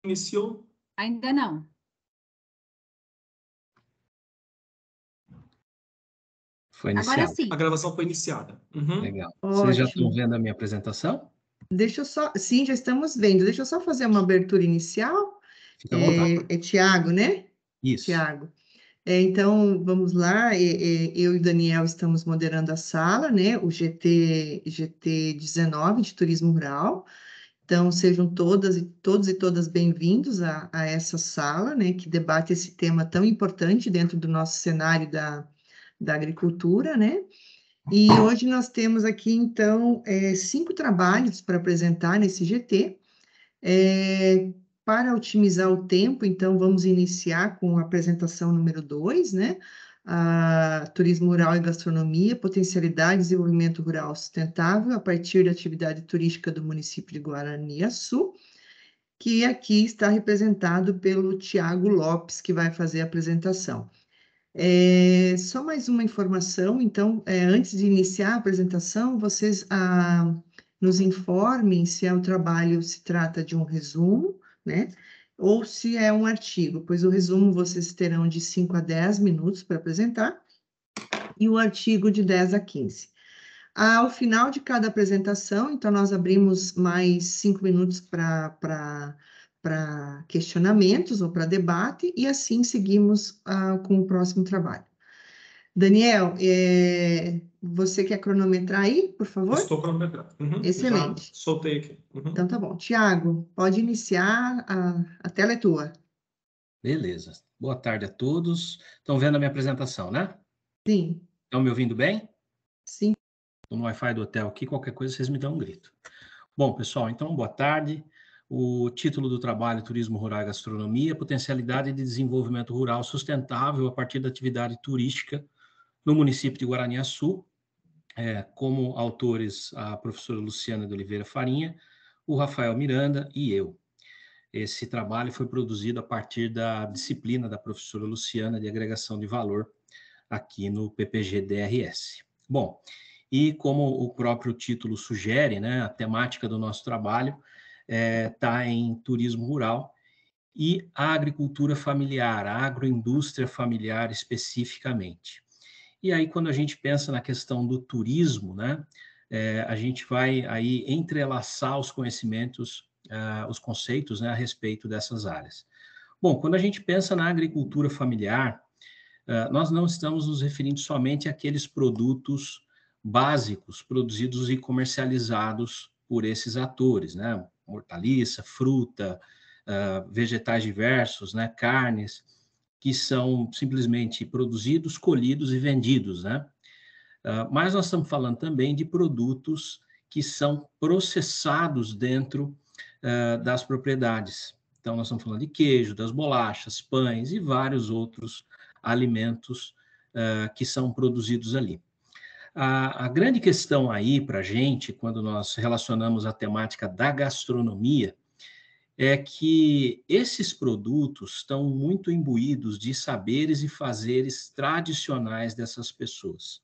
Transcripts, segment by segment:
Iniciou? Ainda não. Foi iniciado. Agora sim. A gravação foi iniciada. Uhum. Legal. Ótimo. Vocês já estão vendo a minha apresentação? Deixa eu só... Sim, já estamos vendo. Deixa eu só fazer uma abertura inicial. Fica à vontade. É Tiago, né? Isso. Tiago. Então, vamos lá. Eu e o Daniel estamos moderando a sala, né? O GT 19 de Turismo Rural. Então, sejam todos e todas bem-vindos a essa sala, né? Que debate esse tema tão importante dentro do nosso cenário da agricultura, né? E hoje nós temos aqui, então, 5 trabalhos para apresentar nesse GT. Para otimizar o tempo, então, vamos iniciar com a apresentação número 2, né? Turismo rural e gastronomia, potencialidade e desenvolvimento rural sustentável a partir da atividade turística do município de Guaraniaçu, que aqui está representado pelo Tiago Lopes, que vai fazer a apresentação. Só mais uma informação, então, antes de iniciar a apresentação, vocês nos informem se o trabalho se trata de um resumo, né? Ou se é um artigo, pois o resumo vocês terão de 5 a 10 minutos para apresentar, e o artigo de 10 a 15. Ao final de cada apresentação, então, nós abrimos mais 5 minutos para questionamentos ou para debate, e assim seguimos com o próximo trabalho. Daniel, você quer cronometrar aí, por favor? Estou cronometrando. Uhum. Excelente. Já soltei aqui. Uhum. Então, tá bom. Tiago, pode iniciar, a tela é tua. Beleza. Boa tarde a todos. Estão vendo a minha apresentação, né? Sim. Estão me ouvindo bem? Sim. No Wi-Fi do hotel aqui, qualquer coisa vocês me dão um grito. Bom, pessoal, então, boa tarde. O título do trabalho, Turismo Rural e Gastronomia, potencialidade de desenvolvimento rural sustentável a partir da atividade turística no município de Guaraniaçu, como autores a professora Luciana de Oliveira Farinha, o Rafael Miranda e eu. Esse trabalho foi produzido a partir da disciplina da professora Luciana de agregação de valor aqui no PPG-DRS. Bom, e como o próprio título sugere, né, a temática do nosso trabalho está em turismo rural e a agricultura familiar, a agroindústria familiar especificamente. E aí, quando a gente pensa na questão do turismo, né, a gente vai aí entrelaçar os conhecimentos, os conceitos, né, a respeito dessas áreas. Bom, quando a gente pensa na agricultura familiar, nós não estamos nos referindo somente àqueles produtos básicos produzidos e comercializados por esses atores, né, hortaliça, fruta, vegetais diversos, né, carnes, que são simplesmente produzidos, colhidos e vendidos, né? Mas nós estamos falando também de produtos que são processados dentro das propriedades. Então, nós estamos falando de queijo, das bolachas, pães e vários outros alimentos que são produzidos ali. A grande questão aí para a gente, quando nós relacionamos a temática da gastronomia, é que esses produtos estão muito imbuídos de saberes e fazeres tradicionais dessas pessoas,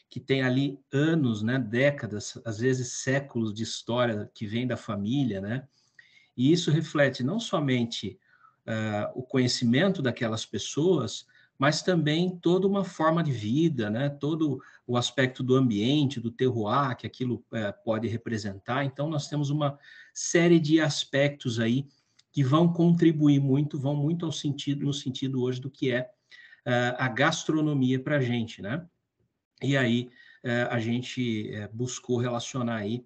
que têm ali anos, né, décadas, às vezes séculos de história que vem da família, né? E isso reflete não somente o conhecimento daquelas pessoas, mas também toda uma forma de vida, né? Todo o aspecto do ambiente, do terroir, que aquilo pode representar. Então, nós temos uma série de aspectos aí que vão contribuir muito, vão muito no sentido hoje do que é a gastronomia para a gente, né? E aí a gente buscou relacionar aí,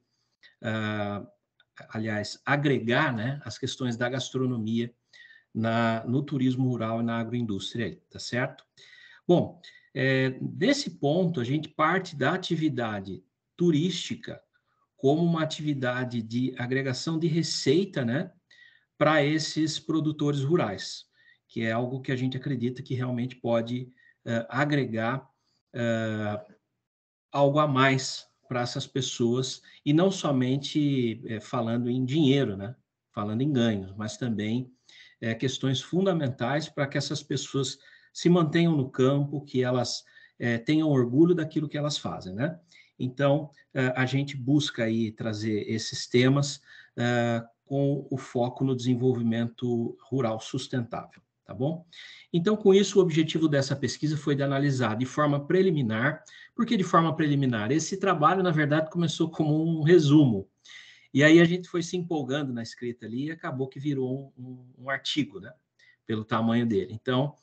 aliás, agregar, né, as questões da gastronomia no turismo rural e na agroindústria, aí, tá certo? Bom, desse ponto, a gente parte da atividade turística como uma atividade de agregação de receita, né, para esses produtores rurais, que é algo que a gente acredita que realmente pode agregar algo a mais para essas pessoas, e não somente falando em dinheiro, né, falando em ganhos, mas também questões fundamentais para que essas pessoas se mantenham no campo, que elas tenham orgulho daquilo que elas fazem, né? Então, a gente busca aí trazer esses temas com o foco no desenvolvimento rural sustentável, tá bom? Então, com isso, o objetivo dessa pesquisa foi de analisar de forma preliminar. Por que de forma preliminar? Esse trabalho, na verdade, começou como um resumo, e aí a gente foi se empolgando na escrita ali e acabou que virou um artigo, né? Pelo tamanho dele. Então,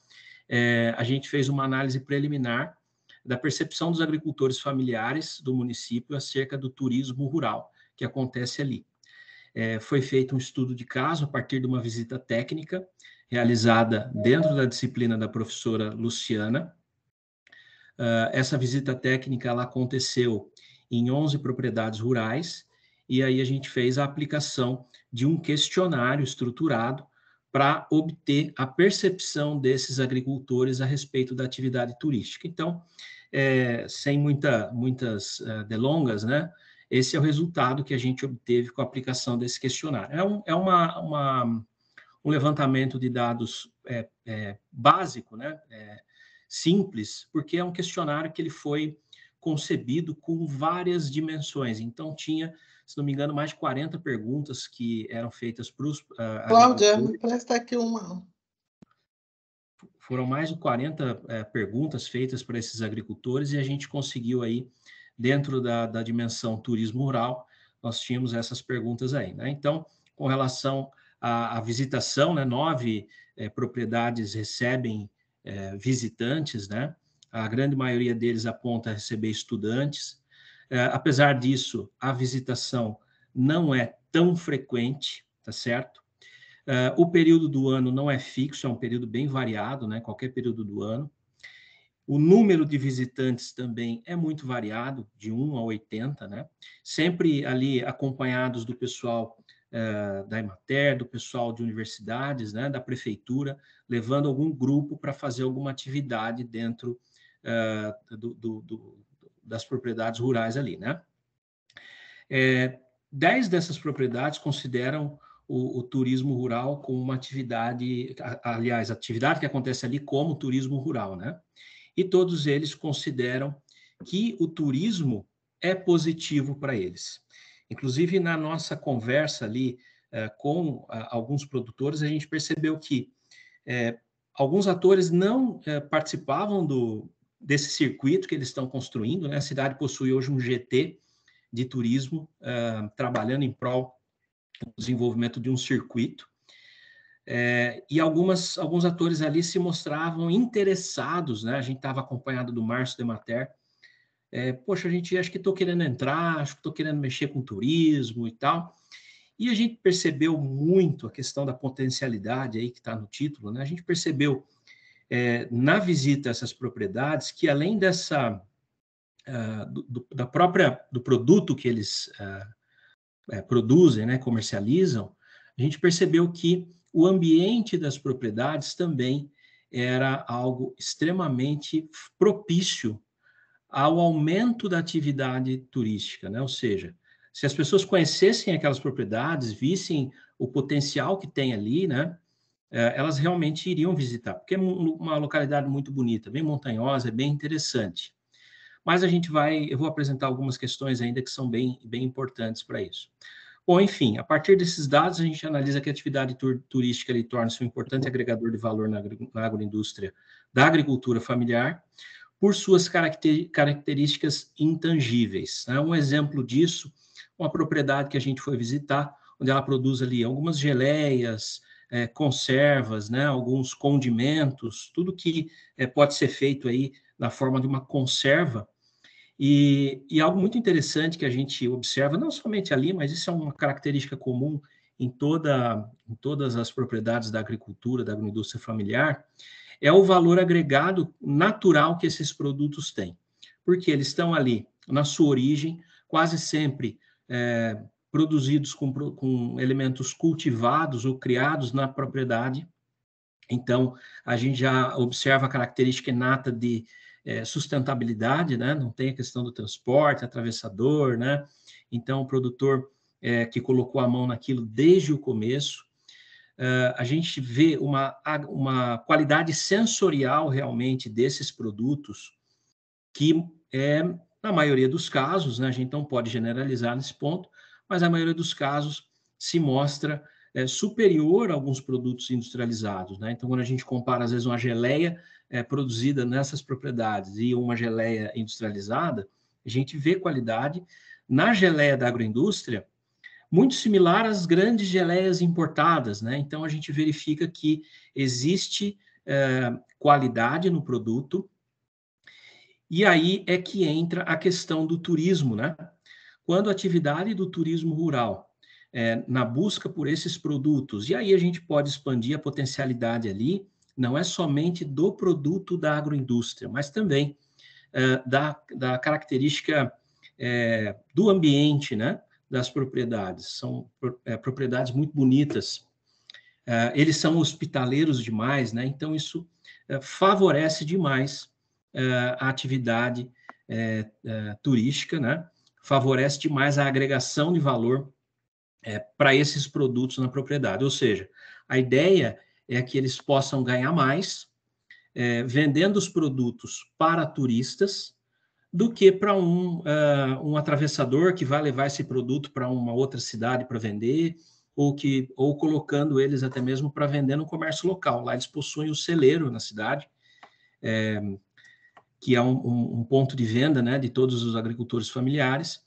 a gente fez uma análise preliminar da percepção dos agricultores familiares do município acerca do turismo rural que acontece ali. Foi feito um estudo de caso a partir de uma visita técnica realizada dentro da disciplina da professora Luciana. Essa visita técnica ela aconteceu em 11 propriedades rurais, e aí a gente fez a aplicação de um questionário estruturado para obter a percepção desses agricultores a respeito da atividade turística. Então, sem muitas delongas, né? Esse é o resultado que a gente obteve com a aplicação desse questionário. É um levantamento de dados básico, né? Simples, porque é um questionário que ele foi concebido com várias dimensões. Então, tinha, se não me engano, mais de 40 perguntas que eram feitas para os Cláudia, me presta aqui uma. Foram mais de 40 perguntas feitas para esses agricultores, e a gente conseguiu aí, dentro da dimensão turismo rural, nós tínhamos essas perguntas aí, né? Então, com relação à visitação, né, 9 propriedades recebem visitantes, né? A grande maioria deles aponta a receber estudantes. Apesar disso, a visitação não é tão frequente, tá certo? O período do ano não é fixo, é um período bem variado, né? Qualquer período do ano. O número de visitantes também é muito variado, de 1 a 80, né? Sempre ali acompanhados do pessoal da Emater, do pessoal de universidades, né? Da prefeitura, levando algum grupo para fazer alguma atividade dentro das propriedades rurais ali, né? 10 dessas propriedades consideram o turismo rural como uma atividade, aliás, a atividade que acontece ali como turismo rural, né? E todos eles consideram que o turismo é positivo para eles. Inclusive, na nossa conversa ali com alguns produtores, a gente percebeu que alguns atores não participavam desse circuito que eles estão construindo, né? A cidade possui hoje um GT de turismo, trabalhando em prol do desenvolvimento de um circuito. E alguns atores ali se mostravam interessados, né? A gente estava acompanhado do Márcio Demater. Poxa, a gente acho que estou querendo entrar, acho que estou querendo mexer com turismo e tal. E a gente percebeu muito a questão da potencialidade aí que está no título, né? A gente percebeu na visita a essas propriedades que, além dessa do produto que eles produzem, né, comercializam, a gente percebeu que o ambiente das propriedades também era algo extremamente propício ao aumento da atividade turística, né? Ou seja, se as pessoas conhecessem aquelas propriedades, vissem o potencial que tem ali, né? Elas realmente iriam visitar, porque é uma localidade muito bonita, bem montanhosa, é bem interessante. Mas eu vou apresentar algumas questões ainda que são bem importantes para isso. Bom, enfim, a partir desses dados, a gente analisa que a atividade turística torna-se um importante agregador de valor na agroindústria da agricultura familiar, por suas características intangíveis, né? Um exemplo disso, uma propriedade que a gente foi visitar, onde ela produz ali algumas geleias, conservas, né? Alguns condimentos, tudo que pode ser feito aí na forma de uma conserva. E algo muito interessante que a gente observa, não somente ali, mas isso é uma característica comum em todas as propriedades da agricultura, da agroindústria familiar, é o valor agregado natural que esses produtos têm. Porque eles estão ali, na sua origem, quase sempre produzidos com elementos cultivados ou criados na propriedade. Então, a gente já observa a característica inata de sustentabilidade, né? Não tem a questão do transporte, atravessador, né? Então, o produtor que colocou a mão naquilo desde o começo, a gente vê uma qualidade sensorial realmente desses produtos que na maioria dos casos, né? A gente não pode generalizar nesse ponto, mas a maioria dos casos se mostra superior a alguns produtos industrializados, né? Então, quando a gente compara, às vezes, uma geleia produzida nessas propriedades e uma geleia industrializada, a gente vê qualidade. Na geleia da agroindústria, muito similar às grandes geleias importadas, né? Então, a gente verifica que existe qualidade no produto, e aí é que entra a questão do turismo, né? Quando a atividade do turismo rural, na busca por esses produtos, e aí a gente pode expandir a potencialidade ali, não é somente do produto da agroindústria, mas também da característica do ambiente, né? Das propriedades. São propriedades muito bonitas. Eles são hospitaleiros demais, né? Então, isso favorece demais a atividade turística, né? Favorece demais a agregação de valor para esses produtos na propriedade. Ou seja, a ideia é que eles possam ganhar mais vendendo os produtos para turistas do que para um atravessador que vai levar esse produto para uma outra cidade para vender, ou colocando eles até mesmo para vender no comércio local. Lá eles possuem o celeiro na cidade, que é um ponto de venda, né, de todos os agricultores familiares,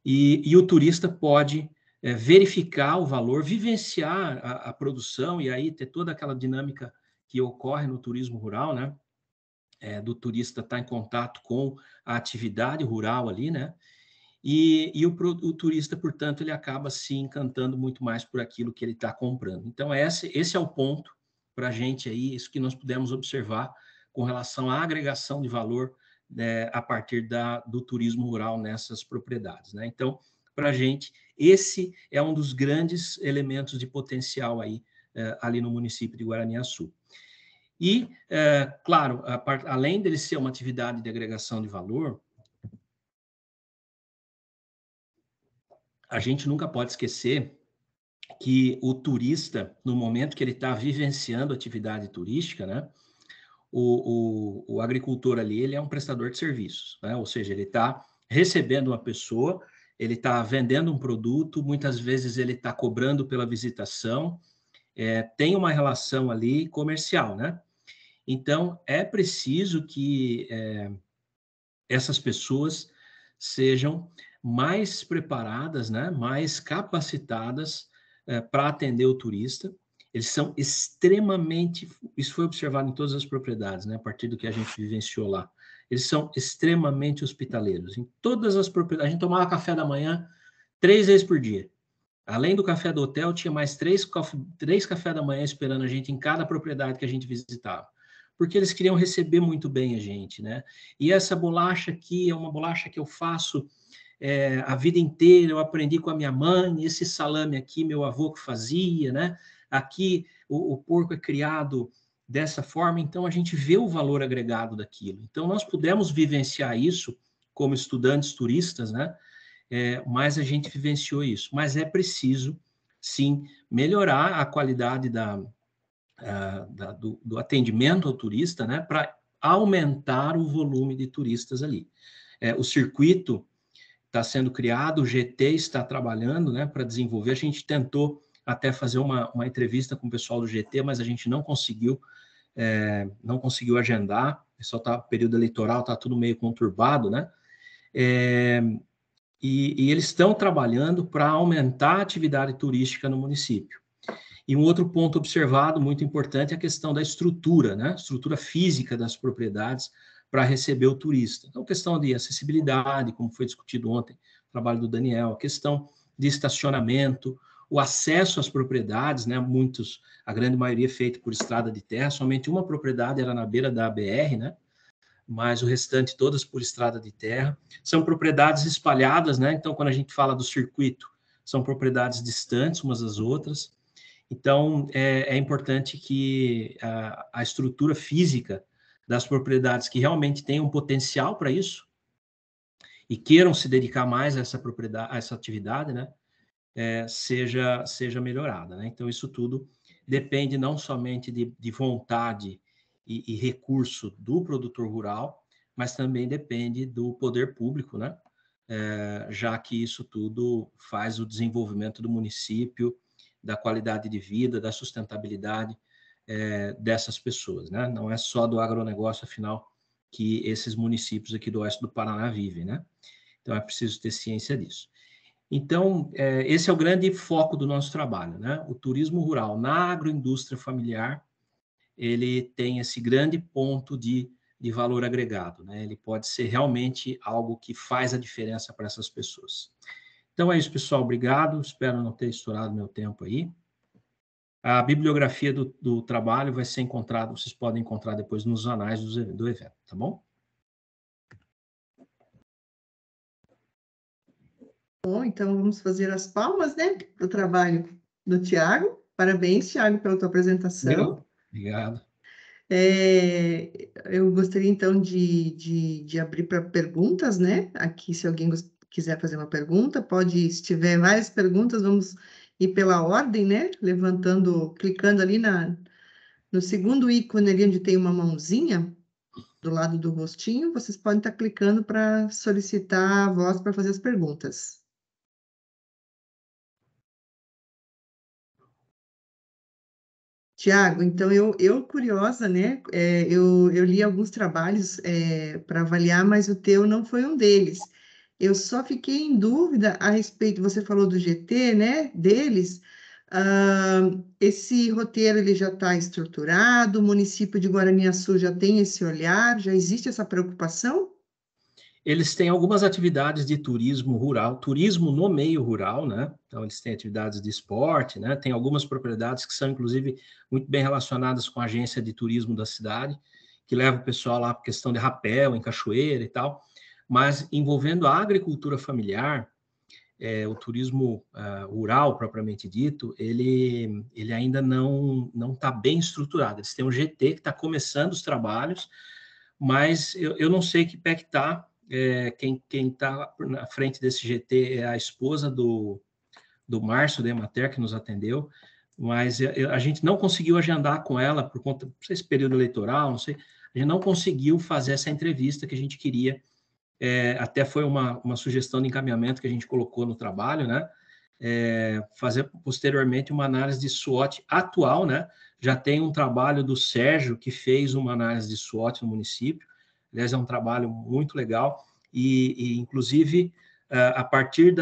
e o turista pode verificar o valor, vivenciar a produção, e aí ter toda aquela dinâmica que ocorre no turismo rural, né? Do turista estar em contato com a atividade rural ali, né? E o turista, portanto, ele acaba se encantando muito mais por aquilo que ele está comprando. Então, esse é o ponto para a gente aí, isso que nós pudemos observar com relação à agregação de valor a partir do turismo rural nessas propriedades, né? Então, para a gente, esse é um dos grandes elementos de potencial aí, ali no município de Guaraniaçu. E, claro, além dele ser uma atividade de agregação de valor, a gente nunca pode esquecer que o turista, no momento que ele está vivenciando atividade turística, né, o agricultor ali, ele é um prestador de serviços, né? Ou seja, ele está recebendo uma pessoa, ele está vendendo um produto, muitas vezes ele está cobrando pela visitação, tem uma relação ali comercial, né? Então, é preciso que essas pessoas sejam mais preparadas, né, mais capacitadas para atender o turista. Eles são extremamente, isso foi observado em todas as propriedades, né, a partir do que a gente vivenciou lá. Eles são extremamente hospitaleiros. Em todas as propriedades, a gente tomava café da manhã 3 vezes por dia. Além do café do hotel, tinha mais 3 cafés da manhã esperando a gente em cada propriedade que a gente visitava. Porque eles queriam receber muito bem a gente, né? E essa bolacha aqui é uma bolacha que eu faço a vida inteira, eu aprendi com a minha mãe, esse salame aqui, meu avô que fazia, né? Aqui o porco é criado dessa forma, então a gente vê o valor agregado daquilo. Então nós pudemos vivenciar isso como estudantes turistas, né? Mas a gente vivenciou isso. Mas é preciso, sim, melhorar a qualidade do atendimento ao turista, né, para aumentar o volume de turistas ali. O circuito está sendo criado, o GT está trabalhando, né, para desenvolver. A gente tentou até fazer uma entrevista com o pessoal do GT, mas a gente não conseguiu agendar. Só tá período eleitoral, está tudo meio conturbado, né? E eles estão trabalhando para aumentar a atividade turística no município. E um outro ponto observado, muito importante, é a questão da estrutura, né? Estrutura física das propriedades para receber o turista. Então, questão de acessibilidade, como foi discutido ontem, o trabalho do Daniel, a questão de estacionamento, o acesso às propriedades, né? A grande maioria é feito por estrada de terra, somente uma propriedade era na beira da BR, né? Mas o restante todas por estrada de terra. São propriedades espalhadas, né? Então, quando a gente fala do circuito, são propriedades distantes umas das outras. Então, é importante que a estrutura física das propriedades que realmente tenham potencial para isso e queiram se dedicar mais a essa propriedade, a essa atividade, né, seja melhorada, né? Então, isso tudo depende não somente de vontade e recurso do produtor rural, mas também depende do poder público, né, já que isso tudo faz o desenvolvimento do município, da qualidade de vida, da sustentabilidade dessas pessoas, né? Não é só do agronegócio, afinal, que esses municípios aqui do oeste do Paraná vivem, né? Então, é preciso ter ciência disso. Então, esse é o grande foco do nosso trabalho, né? O turismo rural na agroindústria familiar, ele tem esse grande ponto de valor agregado, né? Ele pode ser realmente algo que faz a diferença para essas pessoas. Então é isso, pessoal. Obrigado. Espero não ter estourado meu tempo aí. A bibliografia do trabalho vai ser encontrada, vocês podem encontrar depois nos anais do evento, tá bom? Bom, então vamos fazer as palmas, né, para o trabalho do Tiago. Parabéns, Tiago, pela tua apresentação. Obrigado. Eu gostaria, então, de abrir para perguntas, né? Aqui, se alguém quiser fazer uma pergunta, pode, se tiver várias perguntas, vamos ir pela ordem, né? Levantando, clicando ali no segundo ícone ali onde tem uma mãozinha, do lado do rostinho, vocês podem estar clicando para solicitar a voz para fazer as perguntas. Tiago, então eu curiosa, né? Eu li alguns trabalhos para avaliar, mas o teu não foi um deles. Eu só fiquei em dúvida a respeito, você falou do GT, né? Deles. Esse roteiro ele já está estruturado, o município de Guaraniaçu já tem esse olhar, já existe essa preocupação? Eles têm algumas atividades de turismo rural, turismo no meio rural, né? Então, eles têm atividades de esporte, né? Tem algumas propriedades que são, inclusive, muito bem relacionadas com a agência de turismo da cidade, que leva o pessoal lá por questão de rapel, em cachoeira e tal. Mas, envolvendo a agricultura familiar, o turismo rural, propriamente dito, ele ainda não está bem estruturado. Eles têm um GT que está começando os trabalhos, mas eu não sei que pé que está. Quem está na frente desse GT é a esposa do Márcio da Emater, que nos atendeu, mas a gente não conseguiu agendar com ela por conta, não sei se período eleitoral, não sei, a gente não conseguiu fazer essa entrevista que a gente queria, até foi uma sugestão de encaminhamento que a gente colocou no trabalho, né? Fazer posteriormente uma análise de SWOT atual, né? Já tem um trabalho do Sérgio, que fez uma análise de SWOT no município. Aliás, é um trabalho muito legal e inclusive, a partir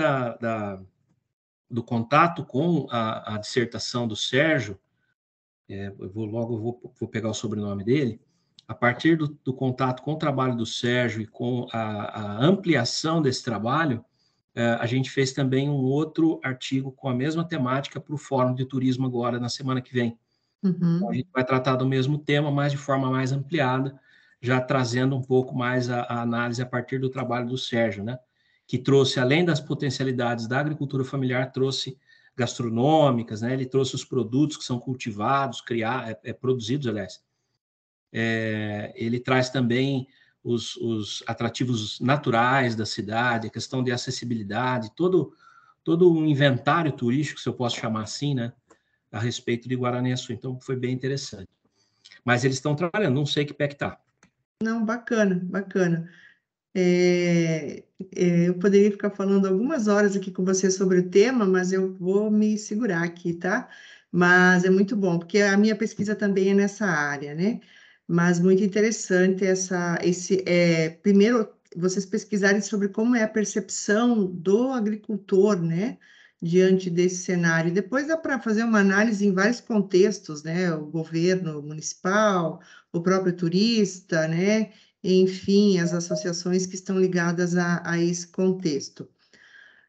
do contato com a dissertação do Sérgio, vou pegar o sobrenome dele, a partir do contato com o trabalho do Sérgio e com a ampliação desse trabalho, a gente fez também um outro artigo com a mesma temática para o Fórum de Turismo agora, na semana que vem. Uhum. Então, a gente vai tratar do mesmo tema, mas de forma mais ampliada, já trazendo um pouco mais a análise a partir do trabalho do Sérgio, né? Que trouxe, além das potencialidades da agricultura familiar, trouxe gastronômicas, né? Ele trouxe os produtos que são cultivados, produzidos, aliás. Ele traz também os atrativos naturais da cidade, a questão de acessibilidade, todo um inventário turístico, se eu posso chamar assim, né? A respeito de Guaraniaçu. Então, foi bem interessante. Mas eles estão trabalhando, não sei que pé que está. Não, bacana, bacana. Eu poderia ficar falando algumas horas aqui com você sobre o tema, mas eu vou me segurar aqui, tá? Mas é muito bom, porque a minha pesquisa também é nessa área, né? Mas muito interessante primeiro, vocês pesquisarem sobre como é a percepção do agricultor, né? Diante desse cenário. Depois dá para fazer uma análise em vários contextos, né? O governo municipal, o próprio turista, né? Enfim, as associações que estão ligadas a esse contexto.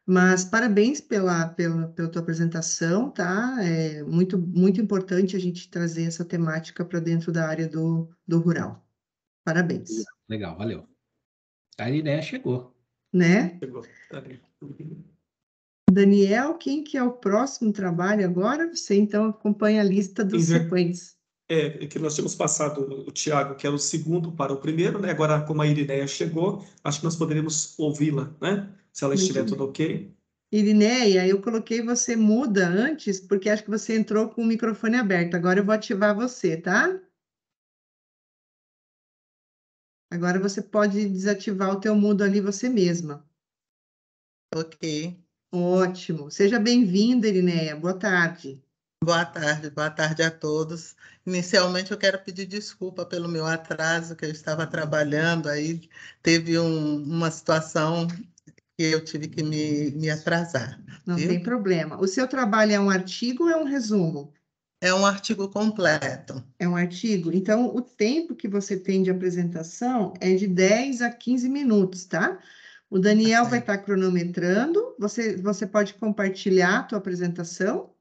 Mas parabéns pela tua apresentação, tá? É muito importante a gente trazer essa temática para dentro da área do rural. Parabéns. Legal, valeu. A ideia chegou. Né? Chegou. Tá bem. Daniel, quem que é o próximo trabalho agora? Você, então, acompanha a lista dos sequentes. Que nós tínhamos passado o Tiago, que era o segundo para o primeiro, né? Agora, como a Irineia chegou, acho que nós poderíamos ouvi-la, né? Se ela estiver tudo ok. Irineia, eu coloquei você muda antes, porque acho que você entrou com o microfone aberto. Agora eu vou ativar você, tá? Agora você pode desativar o teu mudo ali você mesma. Ok. Ótimo. Seja bem-vinda, Irineia. Boa tarde. Boa tarde a todos. Inicialmente, eu quero pedir desculpa pelo meu atraso, que eu estava trabalhando, aí teve uma situação que eu tive que me atrasar, Não viu? tem problema. O seu trabalho é um artigo ou é um resumo? É um artigo completo. É um artigo? Então, o tempo que você tem de apresentação é de 10 a 15 minutos, tá? O Daniel vai certo. estar cronometrando. Você pode compartilhar a tua apresentação?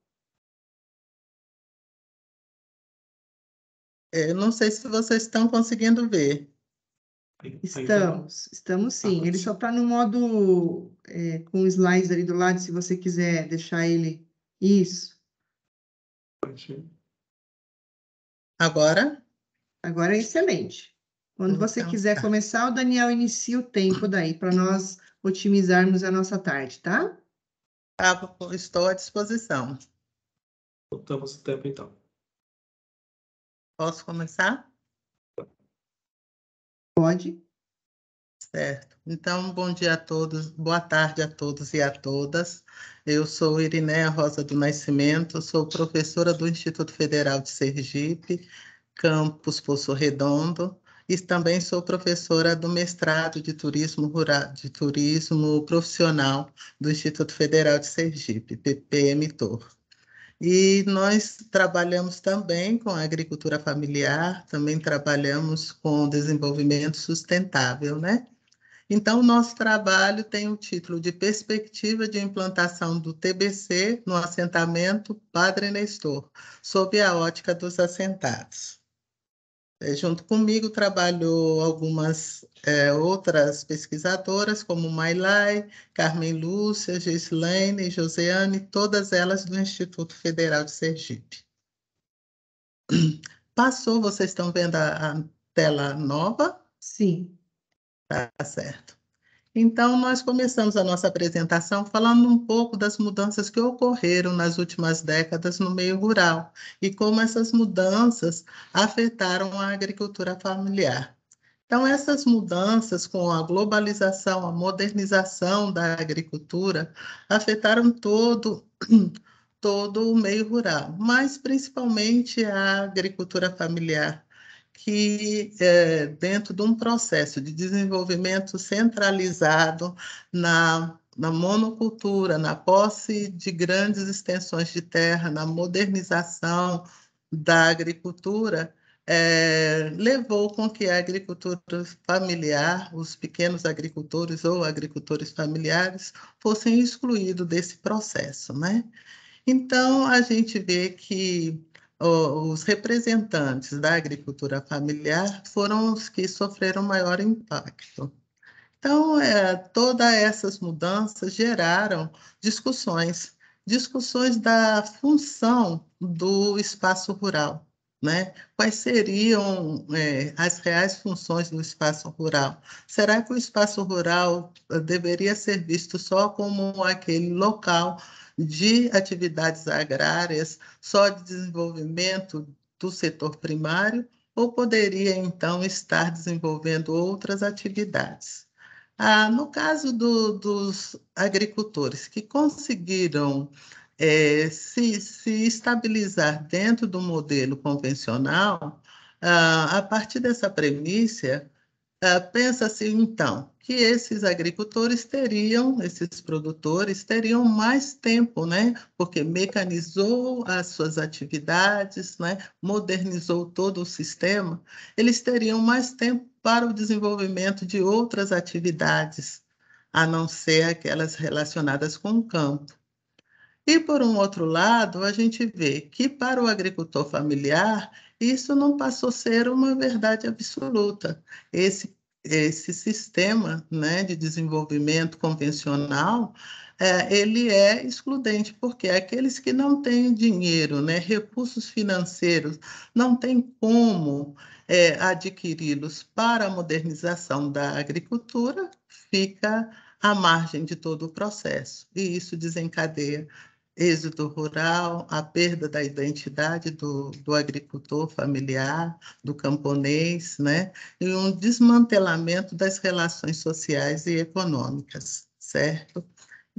Eu não sei se vocês estão conseguindo ver. Estamos sim. Ele só está no modo com o slides ali do lado, se você quiser deixar ele. Isso. Agora? Agora é excelente. Quando você Então, quiser tá. começar, o Daniel inicia o tempo daí, para nós otimizarmos a nossa tarde, tá? Estou à disposição. Voltamos o tempo, então. Posso começar? Pode. Certo. Então, bom dia a todos, boa tarde a todos e a todas. Eu sou Irineia Rosa do Nascimento, sou professora do Instituto Federal de Sergipe, campus Poço Redondo, e também sou professora do mestrado de turismo rural, de turismo profissional do Instituto Federal de Sergipe, PPM-TOR. E nós trabalhamos também com a agricultura familiar, também trabalhamos com desenvolvimento sustentável, né? Então, o nosso trabalho tem o título de Perspectiva de Implantação do TBC no assentamento Padre Nestor, sob a ótica dos assentados. Junto comigo trabalhou algumas outras pesquisadoras, como Mailai, Carmen Lúcia, Gislaine, Josiane, todas elas do Instituto Federal de Sergipe. Passou, vocês estão vendo a tela nova? Sim. Tá certo. Então, nós começamos a nossa apresentação falando um pouco das mudanças que ocorreram nas últimas décadas no meio rural e como essas mudanças afetaram a agricultura familiar. Então, essas mudanças com a globalização, a modernização da agricultura, afetaram todo o meio rural, mas principalmente a agricultura familiar, que dentro de um processo de desenvolvimento centralizado na monocultura, na posse de grandes extensões de terra, na modernização da agricultura, levou com que a agricultura familiar, os pequenos agricultores ou agricultores familiares, fossem excluídos desse processo, né? Então, a gente vê que os representantes da agricultura familiar foram os que sofreram maior impacto. Então, todas essas mudanças geraram discussões da função do espaço rural, né? Quais seriam as reais funções do espaço rural? Será que o espaço rural deveria ser visto só como aquele local de atividades agrárias, só de desenvolvimento do setor primário, ou poderia, então, estar desenvolvendo outras atividades? No caso dos agricultores que conseguiram se estabilizar dentro do modelo convencional, a partir dessa premissa, pensa-se, então, que esses produtores teriam mais tempo, né? Porque mecanizou as suas atividades, né? Modernizou todo o sistema, eles teriam mais tempo para o desenvolvimento de outras atividades, a não ser aquelas relacionadas com o campo. E, por um outro lado, a gente vê que, para o agricultor familiar, isso não passou a ser uma verdade absoluta. Esse sistema, né, de desenvolvimento convencional, ele é excludente, porque aqueles que não têm dinheiro, né, recursos financeiros, não têm como adquiri-los para a modernização da agricultura, fica à margem de todo o processo. E isso desencadeia êxodo rural, a perda da identidade do agricultor familiar, do camponês, né? E um desmantelamento das relações sociais e econômicas, certo?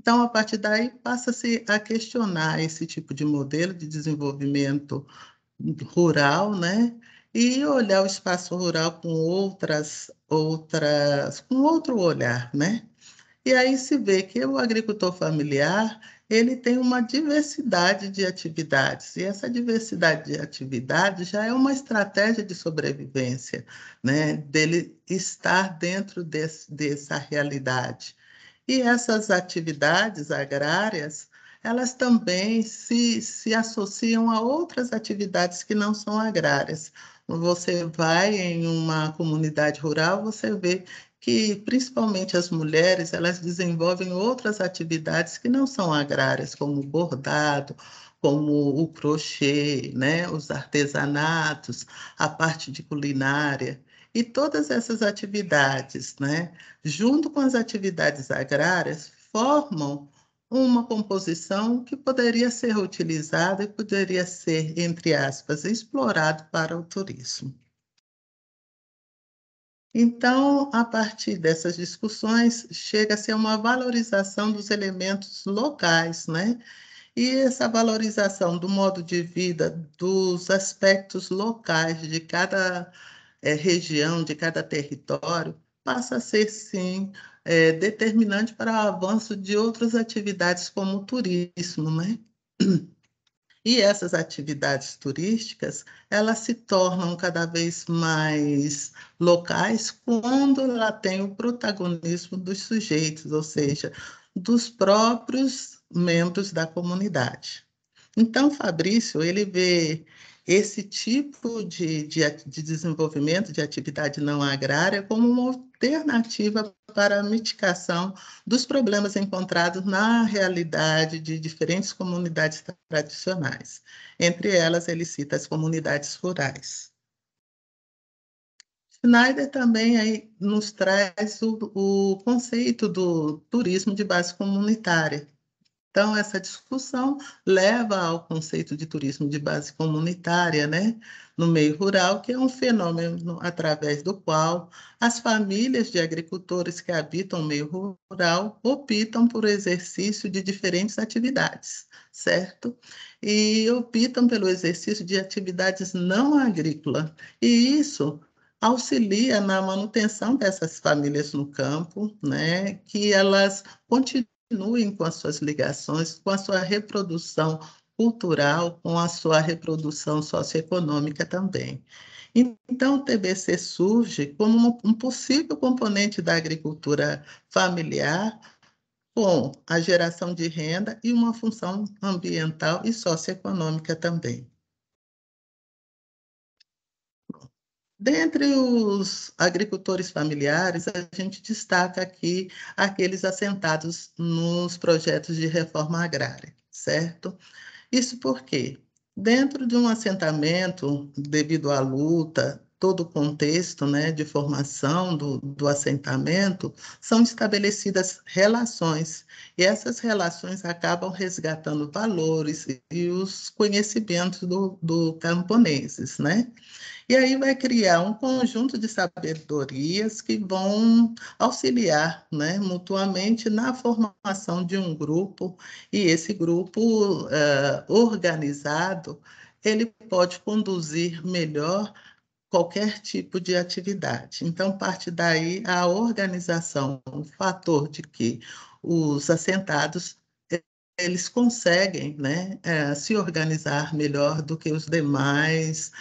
Então, a partir daí, passa-se a questionar esse tipo de modelo de desenvolvimento rural, né? E olhar o espaço rural com com outro olhar, né? E aí se vê que o agricultor familiar, ele tem uma diversidade de atividades, e essa diversidade de atividades já é uma estratégia de sobrevivência, né? Dele estar dentro dessa realidade. E essas atividades agrárias, elas também se associam a outras atividades que não são agrárias. Você vai em uma comunidade rural, você vê que, principalmente as mulheres, elas desenvolvem outras atividades que não são agrárias, como o bordado, como o crochê, né? Os artesanatos, a parte de culinária. E todas essas atividades, né? Junto com as atividades agrárias, formam uma composição que poderia ser utilizada e poderia ser, entre aspas, explorado para o turismo. Então, a partir dessas discussões, chega-se a uma valorização dos elementos locais, né? E essa valorização do modo de vida, dos aspectos locais de cada região, de cada território, passa a ser, sim, determinante para o avanço de outras atividades como o turismo, né? E essas atividades turísticas, elas se tornam cada vez mais locais quando ela tem o protagonismo dos sujeitos, ou seja, dos próprios membros da comunidade. Então, Fabrício, ele vê esse tipo de desenvolvimento de atividade não agrária como uma alternativa para a mitigação dos problemas encontrados na realidade de diferentes comunidades tradicionais. Entre elas, ele cita as comunidades rurais. Schneider também aí nos traz o conceito do turismo de base comunitária. Então, essa discussão leva ao conceito de turismo de base comunitária, né, no meio rural, que é um fenômeno através do qual as famílias de agricultores que habitam o meio rural optam por exercício de diferentes atividades, certo? E optam pelo exercício de atividades não agrícolas. E isso auxilia na manutenção dessas famílias no campo, né, que elas continuem com as suas ligações, com a sua reprodução cultural, com a sua reprodução socioeconômica também. Então, o TBC surge como um possível componente da agricultura familiar, com a geração de renda e uma função ambiental e socioeconômica também. Dentre os agricultores familiares, a gente destaca aqui aqueles assentados nos projetos de reforma agrária, certo? Isso porque, dentro de um assentamento, devido à luta, todo o contexto, né, de formação do assentamento, são estabelecidas relações, e essas relações acabam resgatando valores e os conhecimentos do camponeses, né? E aí vai criar um conjunto de sabedorias que vão auxiliar, né, mutuamente na formação de um grupo, e esse grupo organizado, ele pode conduzir melhor qualquer tipo de atividade. Então, parte daí a organização, o fator de que os assentados eles conseguem, né, se organizar melhor do que os demais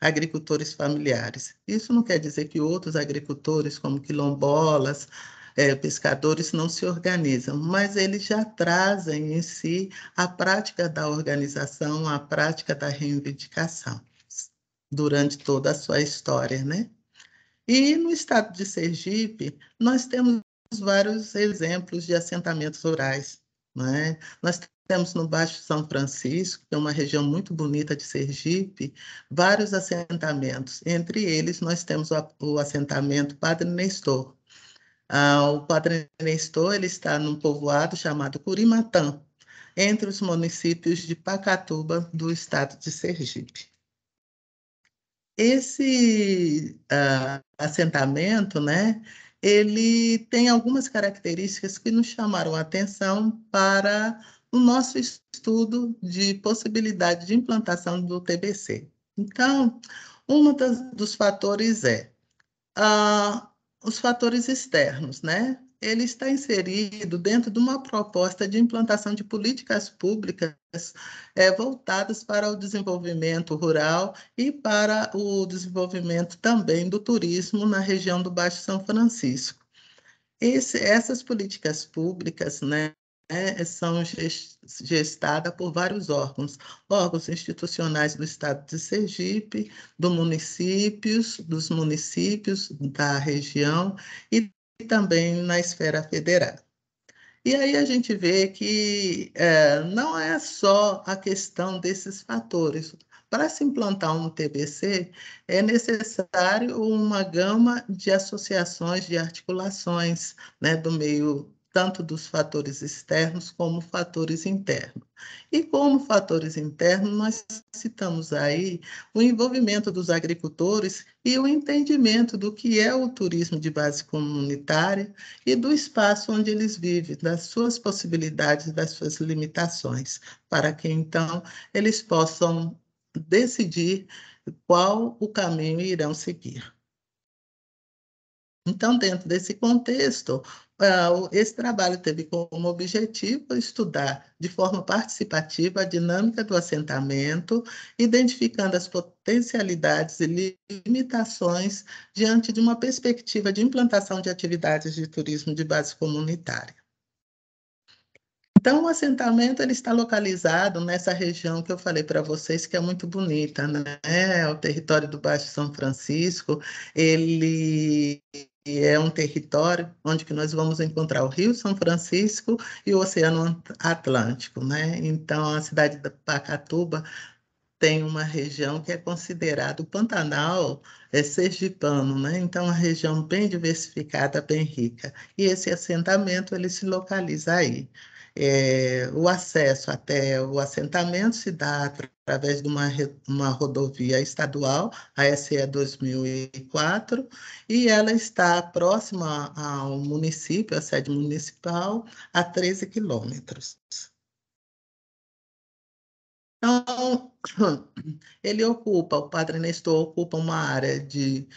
agricultores familiares. Isso não quer dizer que outros agricultores, como quilombolas, pescadores, não se organizam, mas eles já trazem em si a prática da organização, a prática da reivindicação, durante toda a sua história, né? E no estado de Sergipe, nós temos vários exemplos de assentamentos rurais, né? Nós temos no Baixo São Francisco, que é uma região muito bonita de Sergipe, vários assentamentos. Entre eles, nós temos o assentamento Padre Nestor. O Padre Nestor ele está num povoado chamado Curimatã, entre os municípios de Pacatuba, do estado de Sergipe. Esse assentamento, né, ele tem algumas características que nos chamaram a atenção para o nosso estudo de possibilidade de implantação do TBC. Então, dos fatores os fatores externos, né? Ele está inserido dentro de uma proposta de implantação de políticas públicas voltadas para o desenvolvimento rural e para o desenvolvimento também do turismo na região do Baixo São Francisco. Essas políticas públicas, né, são gestadas por vários órgãos institucionais do Estado de Sergipe, dos municípios da região e também na esfera federal. E aí a gente vê que não é só a questão desses fatores. Para se implantar um TBC, é necessário uma gama de associações, de articulações, né, do meio, tanto dos fatores externos como fatores internos. E como fatores internos, nós citamos aí o envolvimento dos agricultores e o entendimento do que é o turismo de base comunitária e do espaço onde eles vivem, das suas possibilidades, das suas limitações, para que, então, eles possam decidir qual o caminho irão seguir. Então, dentro desse contexto, esse trabalho teve como objetivo estudar de forma participativa a dinâmica do assentamento, identificando as potencialidades e limitações diante de uma perspectiva de implantação de atividades de turismo de base comunitária. Então, o assentamento ele está localizado nessa região que eu falei para vocês, que é muito bonita, né? O território do Baixo São Francisco, ele é um território onde que nós vamos encontrar o Rio São Francisco e o Oceano Atlântico, né? Então, a cidade de Pacatuba tem uma região que é considerada o Pantanal sergipano, né? Então, uma região bem diversificada, bem rica. E esse assentamento, ele se localiza aí. O acesso até o assentamento se dá através de uma rodovia estadual, a SE 2004, e ela está próxima ao município, a sede municipal, a 13 quilômetros. Então, o Padre Nestor ocupa uma área de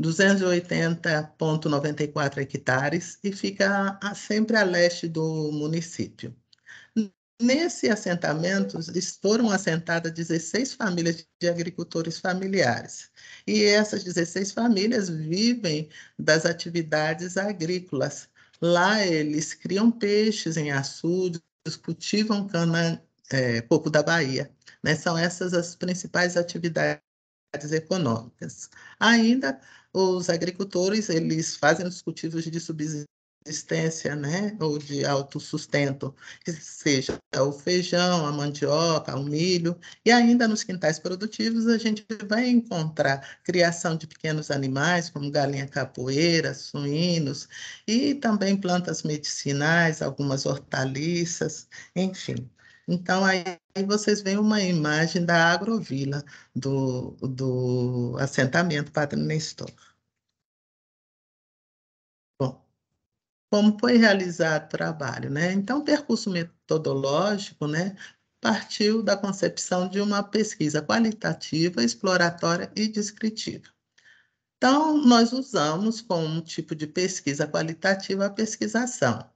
280,94 hectares e fica sempre a leste do município. Nesse assentamento foram assentadas 16 famílias de agricultores familiares. E essas 16 famílias vivem das atividades agrícolas. Lá eles criam peixes em açudes, cultivam coco da Bahia, né? São essas as principais atividades econômicas. Ainda os agricultores, eles fazem os cultivos de subsistência, né, ou de autossustento, que seja o feijão, a mandioca, o milho, e ainda nos quintais produtivos a gente vai encontrar criação de pequenos animais, como galinha capoeira, suínos, e também plantas medicinais, algumas hortaliças, enfim. Então, aí vocês veem uma imagem da agrovila do assentamento Padre Nestor. Bom, como foi realizado o trabalho, né? Então, o percurso metodológico, né, partiu da concepção de uma pesquisa qualitativa, exploratória e descritiva. Então, nós usamos como tipo de pesquisa qualitativa a pesquisação.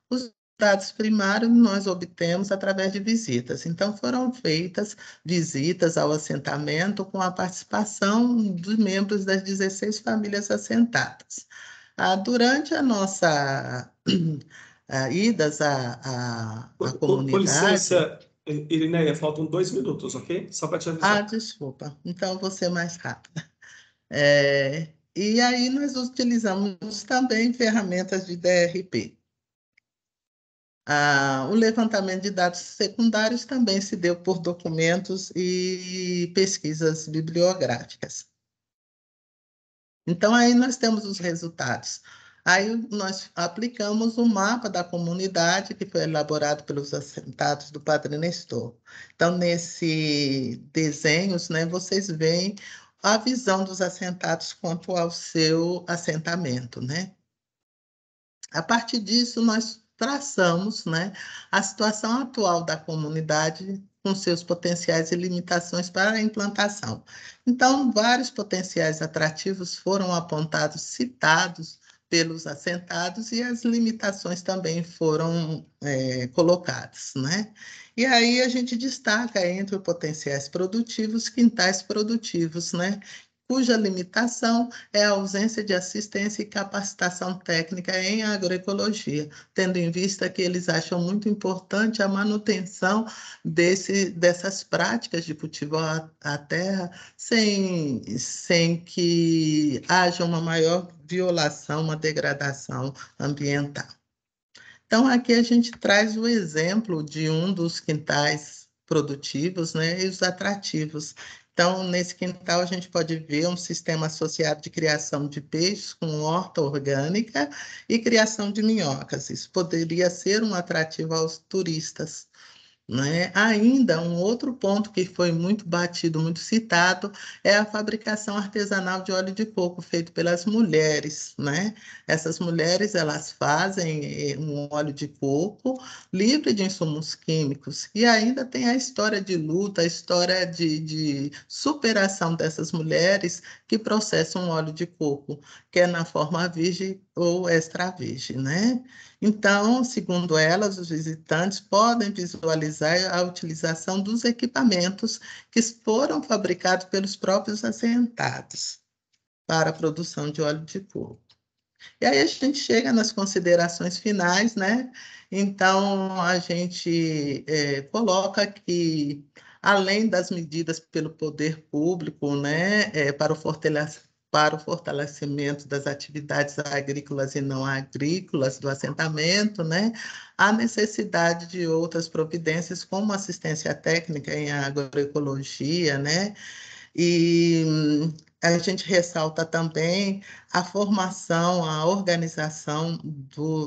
Os dados primários nós obtemos através de visitas. Então, foram feitas visitas ao assentamento com a participação dos membros das 16 famílias assentadas. Durante a nossa idas à comunidade... Com licença, Irineia, faltam 2 minutos, ok? Só para te avisar. Desculpa. Então, vou ser mais rápida. E aí, nós utilizamos também ferramentas de DRP. O levantamento de dados secundários também se deu por documentos e pesquisas bibliográficas. Então, aí nós temos os resultados. Aí nós aplicamos o mapa da comunidade que foi elaborado pelos assentados do Padre Nestor. Então, nesse desenhos, né, vocês veem a visão dos assentados quanto ao seu assentamento, né? A partir disso, nós traçamos, né, a situação atual da comunidade com seus potenciais e limitações para a implantação. Então, vários potenciais atrativos foram apontados, citados pelos assentados, e as limitações também foram colocadas, né? E aí a gente destaca entre os potenciais produtivos, quintais produtivos, né? Cuja limitação é a ausência de assistência e capacitação técnica em agroecologia, tendo em vista que eles acham muito importante a manutenção dessas práticas de cultivo à terra, sem que haja uma maior violação, uma degradação ambiental. Então, aqui a gente traz o exemplo de um dos quintais produtivos, né, e os atrativos. Então, nesse quintal, a gente pode ver um sistema associado de criação de peixes com horta orgânica e criação de minhocas. Isso poderia ser um atrativo aos turistas, né? Ainda um outro ponto que foi muito batido, muito citado, é a fabricação artesanal de óleo de coco feito pelas mulheres, né? Essas mulheres, elas fazem um óleo de coco livre de insumos químicos, e ainda tem a história de luta, a história de superação dessas mulheres que processam óleo de coco, quer na forma virgem ou extra virgem, né? Então, segundo elas, os visitantes podem visualizar a utilização dos equipamentos que foram fabricados pelos próprios assentados para a produção de óleo de coco. E aí a gente chega nas considerações finais, né? Então, a gente coloca que, além das medidas pelo poder público, né, para o fortalecimento das atividades agrícolas e não agrícolas do assentamento, né, há necessidade de outras providências, como assistência técnica em agroecologia, né, e a gente ressalta também a formação, a organização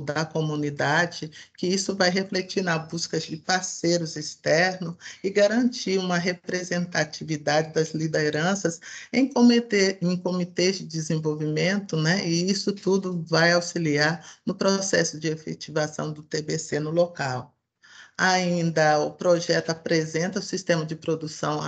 da comunidade, que isso vai refletir na busca de parceiros externos e garantir uma representatividade das lideranças em comitês de desenvolvimento, né? E isso tudo vai auxiliar no processo de efetivação do TBC no local. Ainda o projeto apresenta o sistema de produção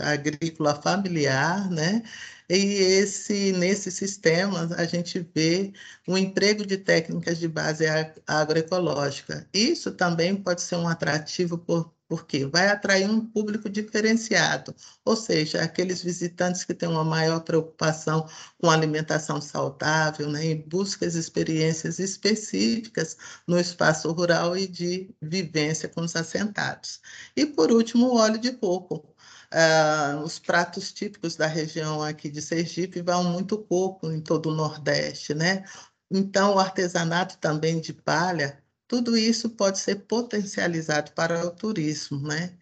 agrícola familiar, né? E nesse sistema a gente vê o emprego de técnicas de base agroecológica. Isso também pode ser um atrativo porque vai atrair um público diferenciado, ou seja, aqueles visitantes que têm uma maior preocupação com alimentação saudável, né, e buscam experiências específicas no espaço rural e de vivência com os assentados. E, por último, o óleo de coco. Os pratos típicos da região aqui de Sergipe vão muito coco em todo o Nordeste, né? Então, o artesanato também de palha, tudo isso pode ser potencializado para o turismo, né?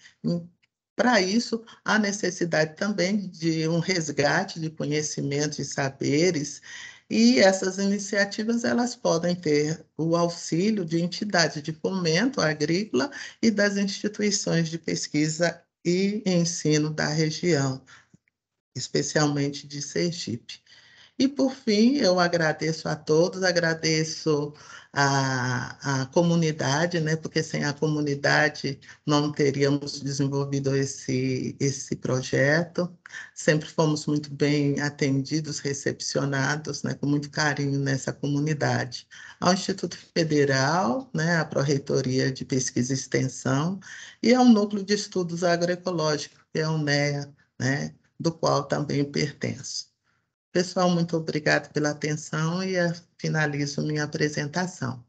Para isso, há necessidade também de um resgate de conhecimentos e saberes, e essas iniciativas elas podem ter o auxílio de entidades de fomento agrícola e das instituições de pesquisa e ensino da região, especialmente de Sergipe. E, por fim, eu agradeço a todos, agradeço a comunidade, né? Porque sem a comunidade não teríamos desenvolvido esse projeto. Sempre fomos muito bem atendidos, recepcionados, né? Com muito carinho nessa comunidade. Ao Instituto Federal, né? A Pró-Reitoria de Pesquisa e Extensão, e ao Núcleo de Estudos Agroecológicos, que é o NEA, né? Do qual também pertenço. Pessoal, muito obrigado pela atenção e finalizo minha apresentação.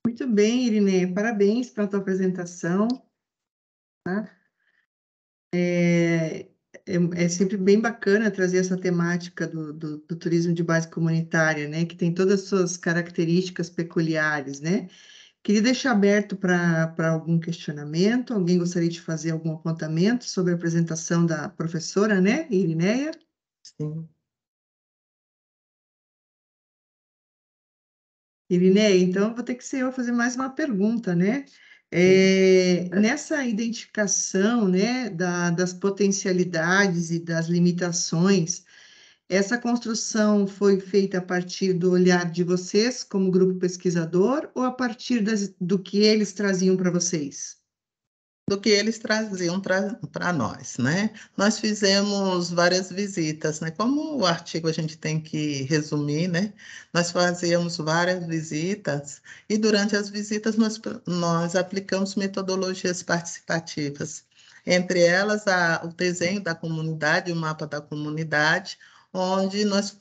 Muito bem, Irinê, parabéns pela tua apresentação. Tá? É sempre bem bacana trazer essa temática do turismo de base comunitária, né? Que tem todas as suas características peculiares, né? Queria deixar aberto para algum questionamento. Alguém gostaria de fazer algum apontamento sobre a apresentação da professora, né, Irineia? Sim. Irineia, então vou ter que ser eu a fazer mais uma pergunta, né? Nessa identificação, né, das potencialidades e das limitações Essa construção foi feita a partir do olhar de vocês, como grupo pesquisador, ou a partir do que eles traziam para vocês? Do que eles traziam para nós, né? Nós fizemos várias visitas, né? Como o artigo a gente tem que resumir, né? Nós fazíamos várias visitas e durante as visitas nós aplicamos metodologias participativas, entre elas o desenho da comunidade, o mapa da comunidade, onde nós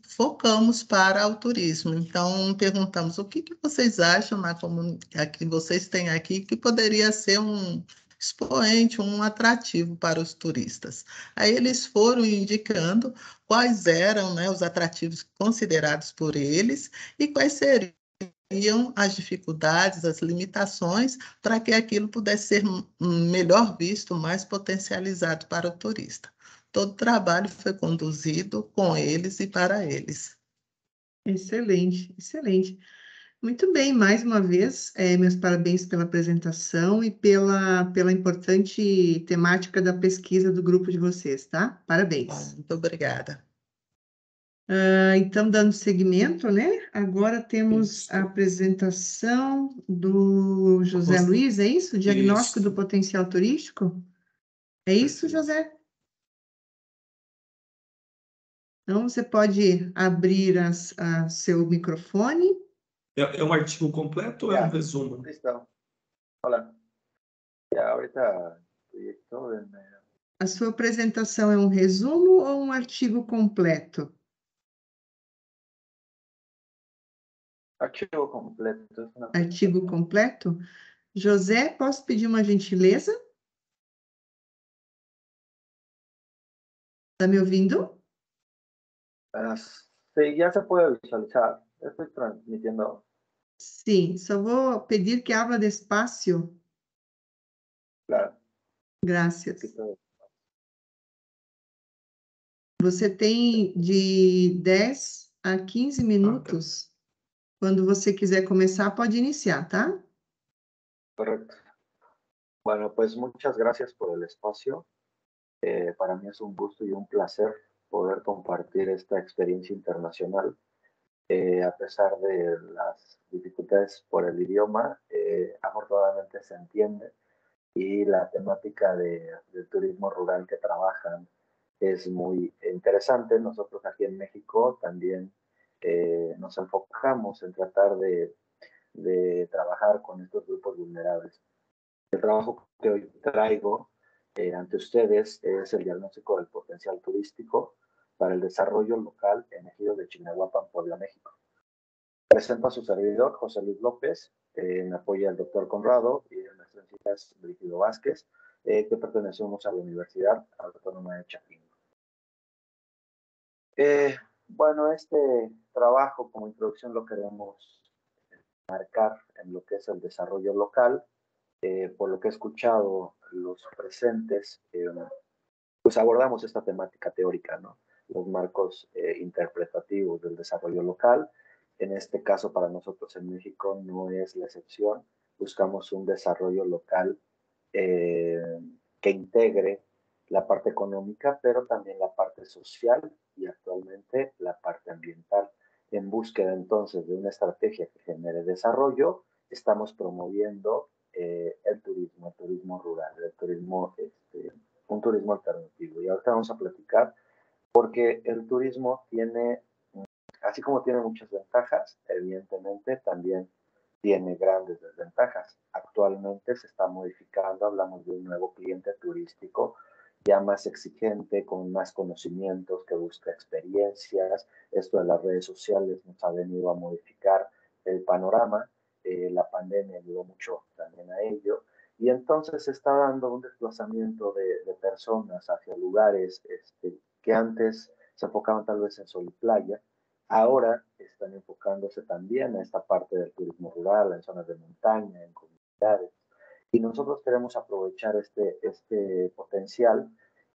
focamos para o turismo. Então, perguntamos o que vocês acham na comunidade que vocês têm aqui que poderia ser um expoente, um atrativo para os turistas. Aí eles foram indicando quais eram, né, os atrativos considerados por eles e quais seriam as dificuldades, as limitações, para que aquilo pudesse ser melhor visto, mais potencializado para o turista. Todo o trabalho foi conduzido com eles e para eles. Excelente, excelente. Muito bem, mais uma vez, meus parabéns pela apresentação e pela importante temática da pesquisa do grupo de vocês, tá? Parabéns. Muito obrigada. Então, dando seguimento, né? Agora temos a apresentação do José Luiz, é isso? Diagnóstico do potencial turístico? É isso, José? Então, você pode abrir seu microfone. É um artigo completo ou é um resumo? Listo. Hola. Ya ahorita estoy en A sua apresentação é um resumo ou um artigo completo? archivo completo. Es una Artigo completo? José, posso pedir uma gentileza? Está me ouvindo? Sí, ya se puede visualizar. Estoy transmitiendo. Sim, só vou pedir que abra despacio. Claro. Graças. Poquito. Você tem de 10 a 15 minutos. Quando você quiser começar, pode iniciar, tá? Correcto. Bueno, pues muchas gracias por el espacio. Para mí es un gusto y un placer poder compartir esta experiencia internacional. A pesar de las dificultades por el idioma, afortunadamente se entiende y la temática del turismo rural que trabajan es muy interesante. Nosotros aquí en México también nos enfocamos en tratar de trabajar con estos grupos vulnerables. El trabajo que hoy traigo ante ustedes es el diagnóstico del potencial turístico para el desarrollo local en Ejido de Chignahuapan, Puebla, México. Presento a su servidor, José Luis López, en apoyo al doctor Conrado y de nuestras hijas Brígido Vázquez, que pertenecemos a la Universidad Autónoma de Chapingo. Bueno, este trabajo como introducción lo queremos marcar en lo que es el desarrollo local. Por lo que he escuchado los presentes, pues abordamos esta temática teórica, ¿no? Los marcos interpretativos del desarrollo local. En este caso, para nosotros en México no es la excepción. Buscamos un desarrollo local que integre la parte económica, pero también la parte social y actualmente la parte ambiental. En búsqueda entonces de una estrategia que genere desarrollo, estamos promoviendo el turismo rural, el turismo, un turismo alternativo. Y ahorita vamos a platicar porque el turismo tiene, así como tiene muchas ventajas, evidentemente también tiene grandes desventajas. Actualmente se está modificando, hablamos de un nuevo cliente turístico ya más exigente, con más conocimientos, que busca experiencias. Esto de las redes sociales nos ha venido a modificar el panorama. La pandemia ayudó mucho también a ello. Y entonces se está dando un desplazamiento de personas hacia lugares que antes se enfocaban tal vez en sol y playa. Ahora están enfocándose también a esta parte del turismo rural, en zonas de montaña, en comunidades. Y nosotros queremos aprovechar este potencial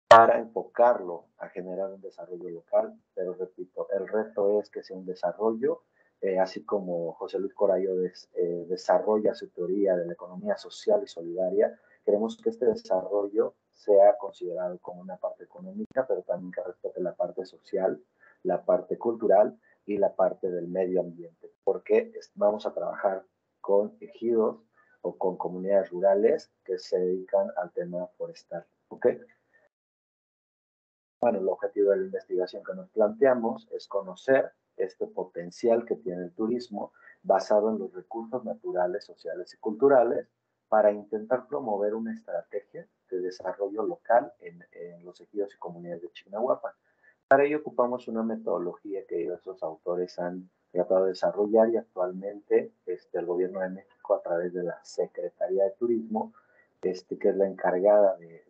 para enfocarlo a generar un desarrollo local, pero repito, el reto es que sea un desarrollo, así como José Luis Corallo desarrolla su teoría de la economía social y solidaria, queremos que este desarrollo sea considerado como una parte económica, pero también que respete la parte social la parte cultural y la parte del medio ambiente, porque vamos a trabajar con ejidos o con comunidades rurales que se dedican al tema forestal. ¿Ok? Bueno, el objetivo de la investigación que nos planteamos es conocer este potencial que tiene el turismo basado en los recursos naturales, sociales y culturales para intentar promover una estrategia de desarrollo local en los ejidos y comunidades de Chignahuapan. Para ello ocupamos una metodología que diversos autores han tratado de desarrollar y actualmente el Gobierno de México, a través de la Secretaría de Turismo, que es la encargada de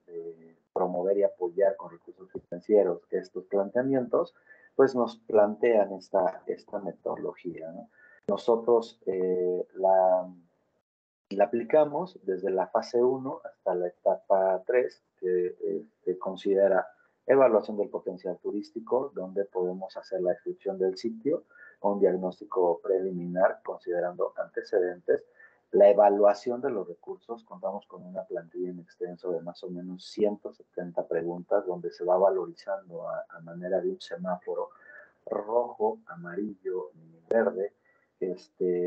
promover y apoyar con recursos financieros estos planteamientos, pues nos plantean esta metodología, ¿no? Nosotros la aplicamos desde la fase 1 hasta la etapa 3, que considera evaluación del potencial turístico, donde podemos hacer la descripción del sitio, un diagnóstico preliminar considerando antecedentes, la evaluación de los recursos. Contamos con una plantilla en extenso de más o menos 170 preguntas, donde se va valorizando a manera de un semáforo rojo, amarillo y verde,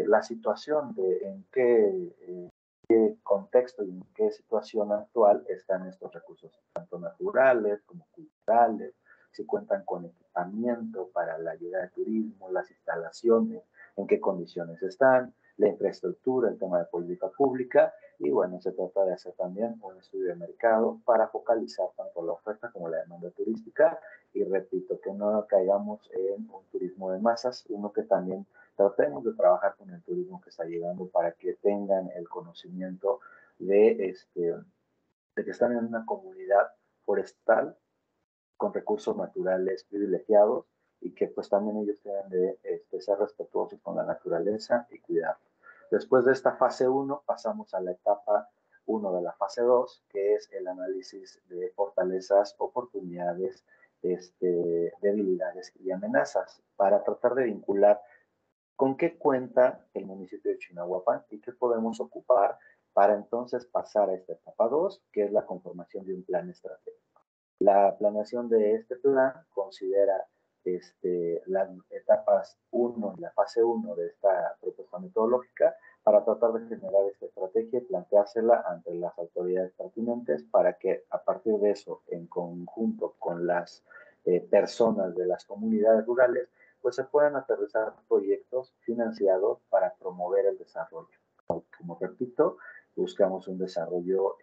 la situación de en qué contexto y en qué situación actual están estos recursos, tanto naturales como culturales, si cuentan con equipamiento para la llegada de turismo, las instalaciones, en qué condiciones están, la infraestructura, el tema de política pública, y bueno, se trata de hacer también un estudio de mercado para focalizar tanto la oferta como la demanda turística, y repito, que no caigamos en un turismo de masas, uno que también tratemos de trabajar con el turismo que está llegando para que tengan el conocimiento de que están en una comunidad forestal con recursos naturales privilegiados, y que pues también ellos tienen de ser respetuosos con la naturaleza y cuidarlo. Después de esta fase 1 pasamos a la etapa 1 de la fase 2, que es el análisis de fortalezas, oportunidades, debilidades y amenazas, para tratar de vincular con qué cuenta el municipio de Chignahuapan y qué podemos ocupar para entonces pasar a esta etapa 2, que es la conformación de un plan estratégico. La planeación de este plan considera las etapas 1 y la fase 1 de esta propuesta metodológica, para tratar de generar esta estrategia y planteársela ante las autoridades pertinentes, para que a partir de eso, en conjunto con las personas de las comunidades rurales, pues se puedan aterrizar proyectos financiados para promover el desarrollo. Como repito, buscamos un desarrollo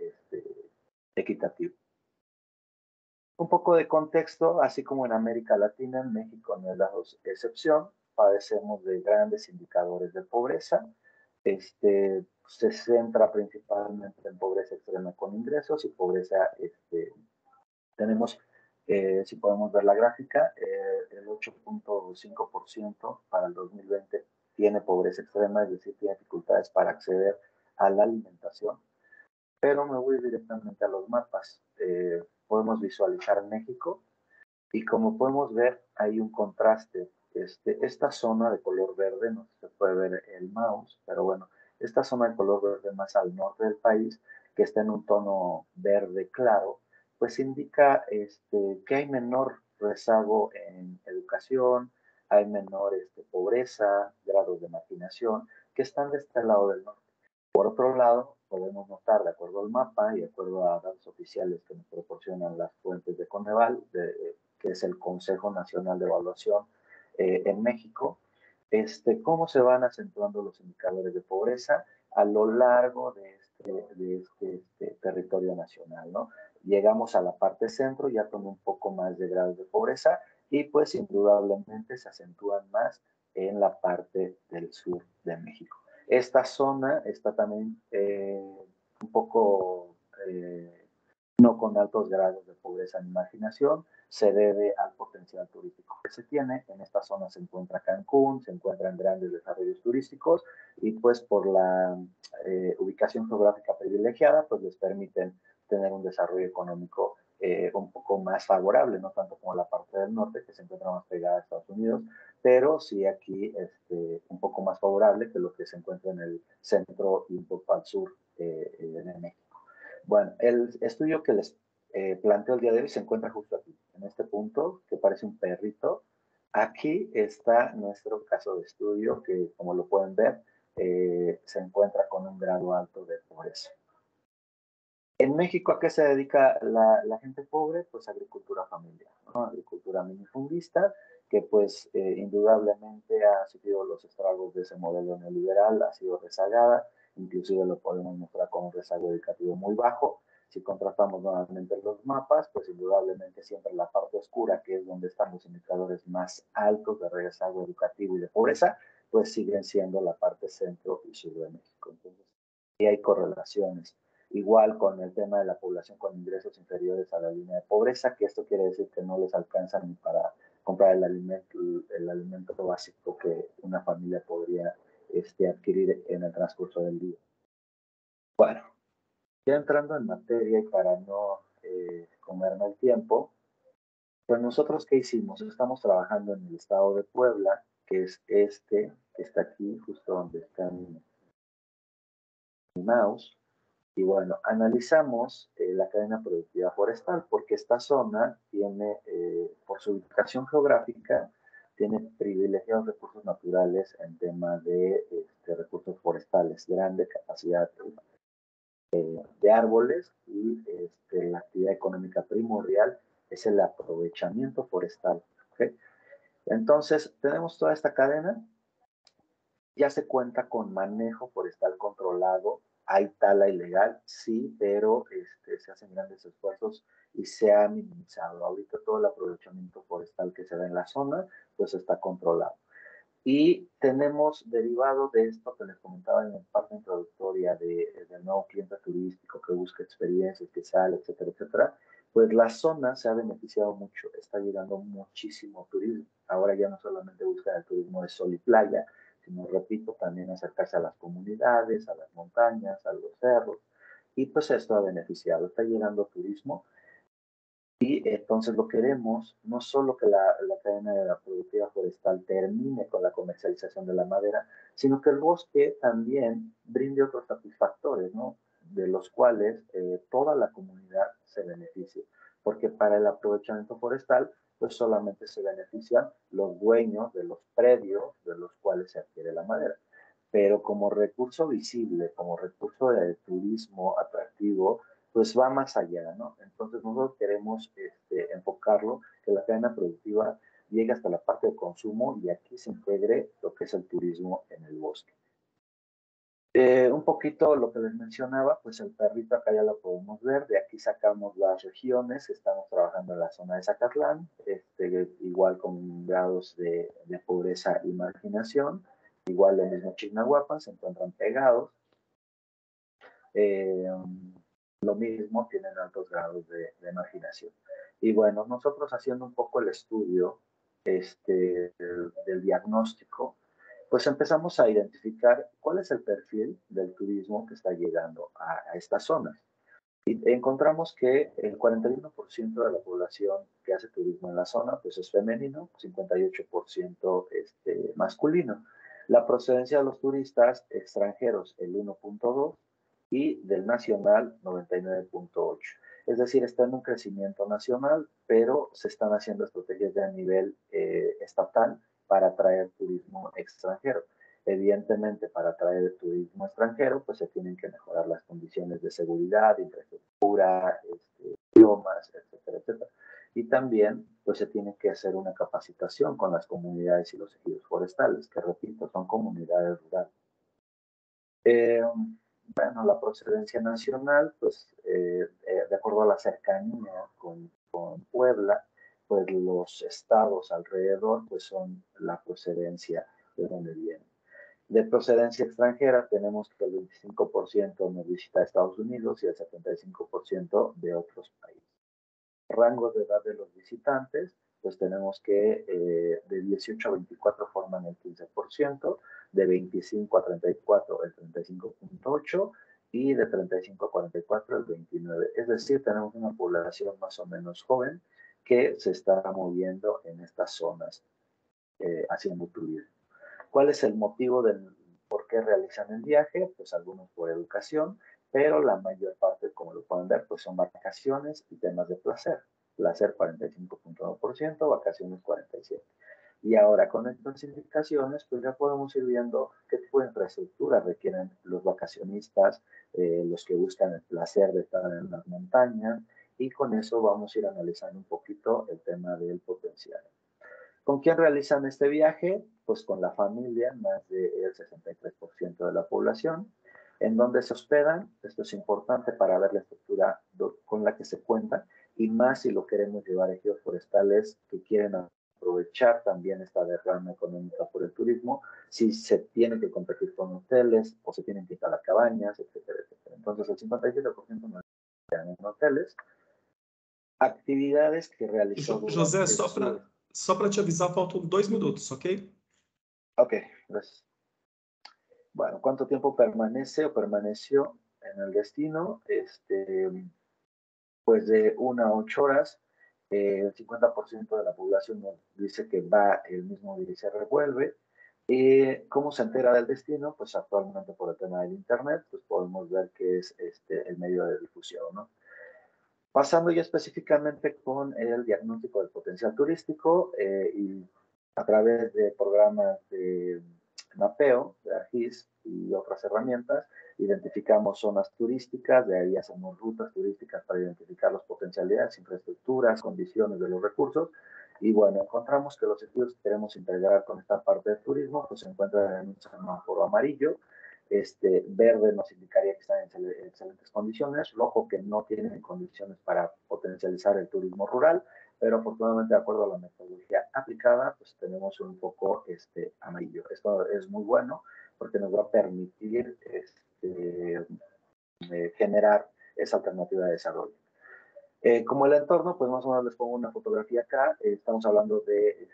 equitativo. Un poco de contexto: así como en América Latina, en México no es la excepción, padecemos de grandes indicadores de pobreza. Se centra principalmente en pobreza extrema con ingresos y pobreza, tenemos, si podemos ver la gráfica, el 8.5% para el 2020 tiene pobreza extrema, es decir, tiene dificultades para acceder a la alimentación. Pero me voy directamente a los mapas. Podemos visualizar México, y como podemos ver, hay un contraste. Esta zona de color verde, no se puede ver el mouse, pero bueno, esta zona de color verde más al norte del país, que está en un tono verde claro, pues indica que hay menor rezago en educación, hay menor pobreza, grados de marginación, que están de este lado del norte. Por otro lado, podemos notar, de acuerdo al mapa y de acuerdo a datos oficiales que nos proporcionan las fuentes de Coneval, que es el Consejo Nacional de Evaluación en México, cómo se van acentuando los indicadores de pobreza a lo largo de este territorio nacional, ¿no? Llegamos a la parte centro ya con un poco más de grados de pobreza, y pues indudablemente se acentúan más en la parte del sur de México. Esta zona está también un poco no con altos grados de pobreza ni marginación, se debe al potencial turístico que se tiene. En esta zona se encuentra Cancún, se encuentran grandes desarrollos turísticos, y pues por la ubicación geográfica privilegiada, pues les permiten tener un desarrollo económico un poco más favorable, no tanto como la parte del norte, que se encuentra más pegada a Estados Unidos, pero sí aquí un poco más favorable que lo que se encuentra en el centro y un poco al sur de México. Bueno, el estudio que les planteo el día de hoy se encuentra justo aquí, en este punto, que parece un perrito, Aquí está nuestro caso de estudio que, como lo pueden ver, se encuentra con un grado alto de pobreza. En México, ¿a qué se dedica la gente pobre? Pues agricultura familiar, ¿no? Agricultura minifundista, que pues indudablemente ha sufrido los estragos de ese modelo neoliberal, ha sido rezagada, inclusive lo podemos mostrar con un rezago educativo muy bajo. Si contrastamos nuevamente los mapas, pues indudablemente siempre la parte oscura, que es donde están los indicadores más altos de rezago educativo y de pobreza, pues siguen siendo la parte centro y sur de México. Entonces, sí hay correlaciones. Igual con el tema de la población con ingresos inferiores a la línea de pobreza, que esto quiere decir que no les alcanza ni para comprar el alimento básico que una familia podría adquirir en el transcurso del día. Bueno, ya entrando en materia y para no comerme el tiempo, pues nosotros ¿qué hicimos? Estamos trabajando en el estado de Puebla, que es que está aquí, justo donde está mi mouse. Y bueno, analizamos la cadena productiva forestal porque esta zona tiene, por su ubicación geográfica, tiene privilegiados recursos naturales en tema de recursos forestales, grande capacidad de árboles y la actividad económica primordial es el aprovechamiento forestal. ¿Okay? Entonces, tenemos toda esta cadena, ya se cuenta con manejo forestal controlado. Hay tala ilegal, sí, pero se hacen grandes esfuerzos y se ha minimizado. Ahorita todo el aprovechamiento forestal que se da en la zona, pues está controlado. Y tenemos derivado de esto que les comentaba en la parte introductoria del nuevo cliente turístico que busca experiencias, que sale, etcétera, etcétera, pues la zona se ha beneficiado mucho, está llegando muchísimo turismo. Ahora ya no solamente busca el turismo de sol y playa, sino, repito, también acercarse a las comunidades, a las montañas, a los cerros, y pues esto ha beneficiado, está llegando turismo. Y entonces lo queremos, no solo que la cadena de la productiva forestal termine con la comercialización de la madera, sino que el bosque también brinde otros satisfactores, ¿no? De los cuales toda la comunidad se beneficie. Porque para el aprovechamiento forestal, pues solamente se benefician los dueños de los predios de los cuales se adquiere la madera. Pero como recurso visible, como recurso de turismo atractivo, pues va más allá, ¿no? Entonces nosotros queremos enfocarlo, que la cadena productiva llegue hasta la parte de consumo y aquí se integre lo que es el turismo en el bosque. Un poquito lo que les mencionaba, pues el perrito acá ya lo podemos ver, de aquí sacamos las regiones, estamos trabajando en la zona de Zacatlán, igual con grados de pobreza y marginación, igual lo mismo Chignahuapan, se encuentran pegados. Lo mismo, tienen altos grados de marginación. Y bueno, nosotros haciendo un poco el estudio del diagnóstico, pues empezamos a identificar cuál es el perfil del turismo que está llegando a estas zonas. Y encontramos que el 41% de la población que hace turismo en la zona pues es femenino, 58% masculino. La procedencia de los turistas extranjeros, el 1.2%, y del nacional 99.8%. Es decir, está en un crecimiento nacional, pero se están haciendo estrategias de nivel estatal para atraer turismo extranjero. Evidentemente, para atraer turismo extranjero, pues se tienen que mejorar las condiciones de seguridad, infraestructura, idiomas, etcétera, etcétera. Y también, pues se tiene que hacer una capacitación con las comunidades y los ejidos forestales, que repito, son comunidades rurales. Bueno, la procedencia nacional, pues de acuerdo a la cercanía con Puebla, pues los estados alrededor, pues son la procedencia de donde vienen. De procedencia extranjera tenemos que el 25% nos visita Estados Unidos y el 75% de otros países. Rangos de edad de los visitantes, pues tenemos que de 18 a 24 forman el 15%, de 25 a 34 el 35.8% y de 35 a 44 el 29%. Es decir, tenemos una población más o menos joven que se está moviendo en estas zonas haciendo turismo. ¿Cuál es el motivo del por qué realizan el viaje? Pues algunos por educación, pero la mayor parte, como lo pueden ver, pues son vacaciones y temas de placer. Placer 45.1%, vacaciones 47%. Y ahora con estas indicaciones, pues ya podemos ir viendo qué tipo de infraestructura requieren los vacacionistas, los que buscan el placer de estar en las montañas, y con eso vamos a ir analizando un poquito el tema del potencial. ¿Con quién realizan este viaje? Pues con la familia, más del 63% de la población. ¿En dónde se hospedan? Esto es importante para ver la estructura con la que se cuenta, y más si lo queremos llevar a ejidos forestales que quieren aprovechar también esta derrama económica por el turismo, si se tiene que competir con hoteles o se tienen que instalar cabañas, etcétera, etcétera. Entonces, el 57% no están en hoteles. Actividades que realizó José, durante só para te avisar, faltam 2 minutos, ok? Ok, gracias. Bueno, ¿cuánto tiempo permanece o permaneció en el destino? Pues de 1 a 8 horas. El 50% de la población nos dice que va el mismo día y se revuelve. ¿Cómo se entera del destino? Pues actualmente por el tema del internet, pues podemos ver que es el medio de difusión, ¿no? Pasando ya específicamente con el diagnóstico del potencial turístico, y a través de programas de mapeo, de ARGIS y otras herramientas, identificamos zonas turísticas, de ahí hacemos rutas turísticas para identificar las potencialidades, infraestructuras, condiciones de los recursos, y bueno, encontramos que los estudios que queremos integrar con esta parte del turismo pues se encuentran en un semáforo amarillo. Verde nos indicaría que están en excelentes condiciones, rojo que no tienen condiciones para potencializar el turismo rural, pero afortunadamente de acuerdo a la metodología aplicada, pues tenemos un poco amarillo. Esto es muy bueno porque nos va a permitir generar esa alternativa de desarrollo. Como el entorno, pues más o menos les pongo una fotografía acá. Estamos hablando de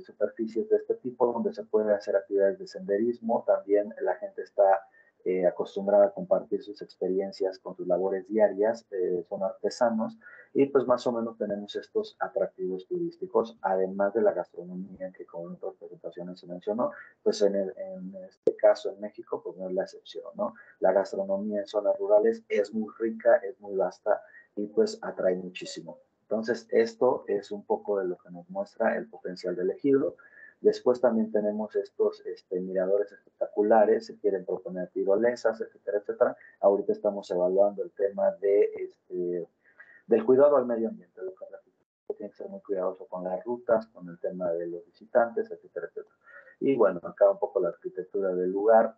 superficies de este tipo donde se pueden hacer actividades de senderismo. También la gente está acostumbrada a compartir sus experiencias con sus labores diarias, son artesanos, y pues más o menos tenemos estos atractivos turísticos, además de la gastronomía que como en otras presentaciones se mencionó, pues en este caso en México pues no es la excepción, ¿no? La gastronomía en zonas rurales es muy rica, es muy vasta, y pues atrae muchísimo. Entonces, esto es un poco de lo que nos muestra el potencial del ejido. Después también tenemos estos miradores espectaculares, se quieren proponer tirolesas, etcétera, etcétera. Ahorita estamos evaluando el tema del cuidado al medio ambiente, lo que tiene que ser muy cuidadoso con las rutas, con el tema de los visitantes, etcétera, etcétera. Y bueno, acá un poco la arquitectura del lugar,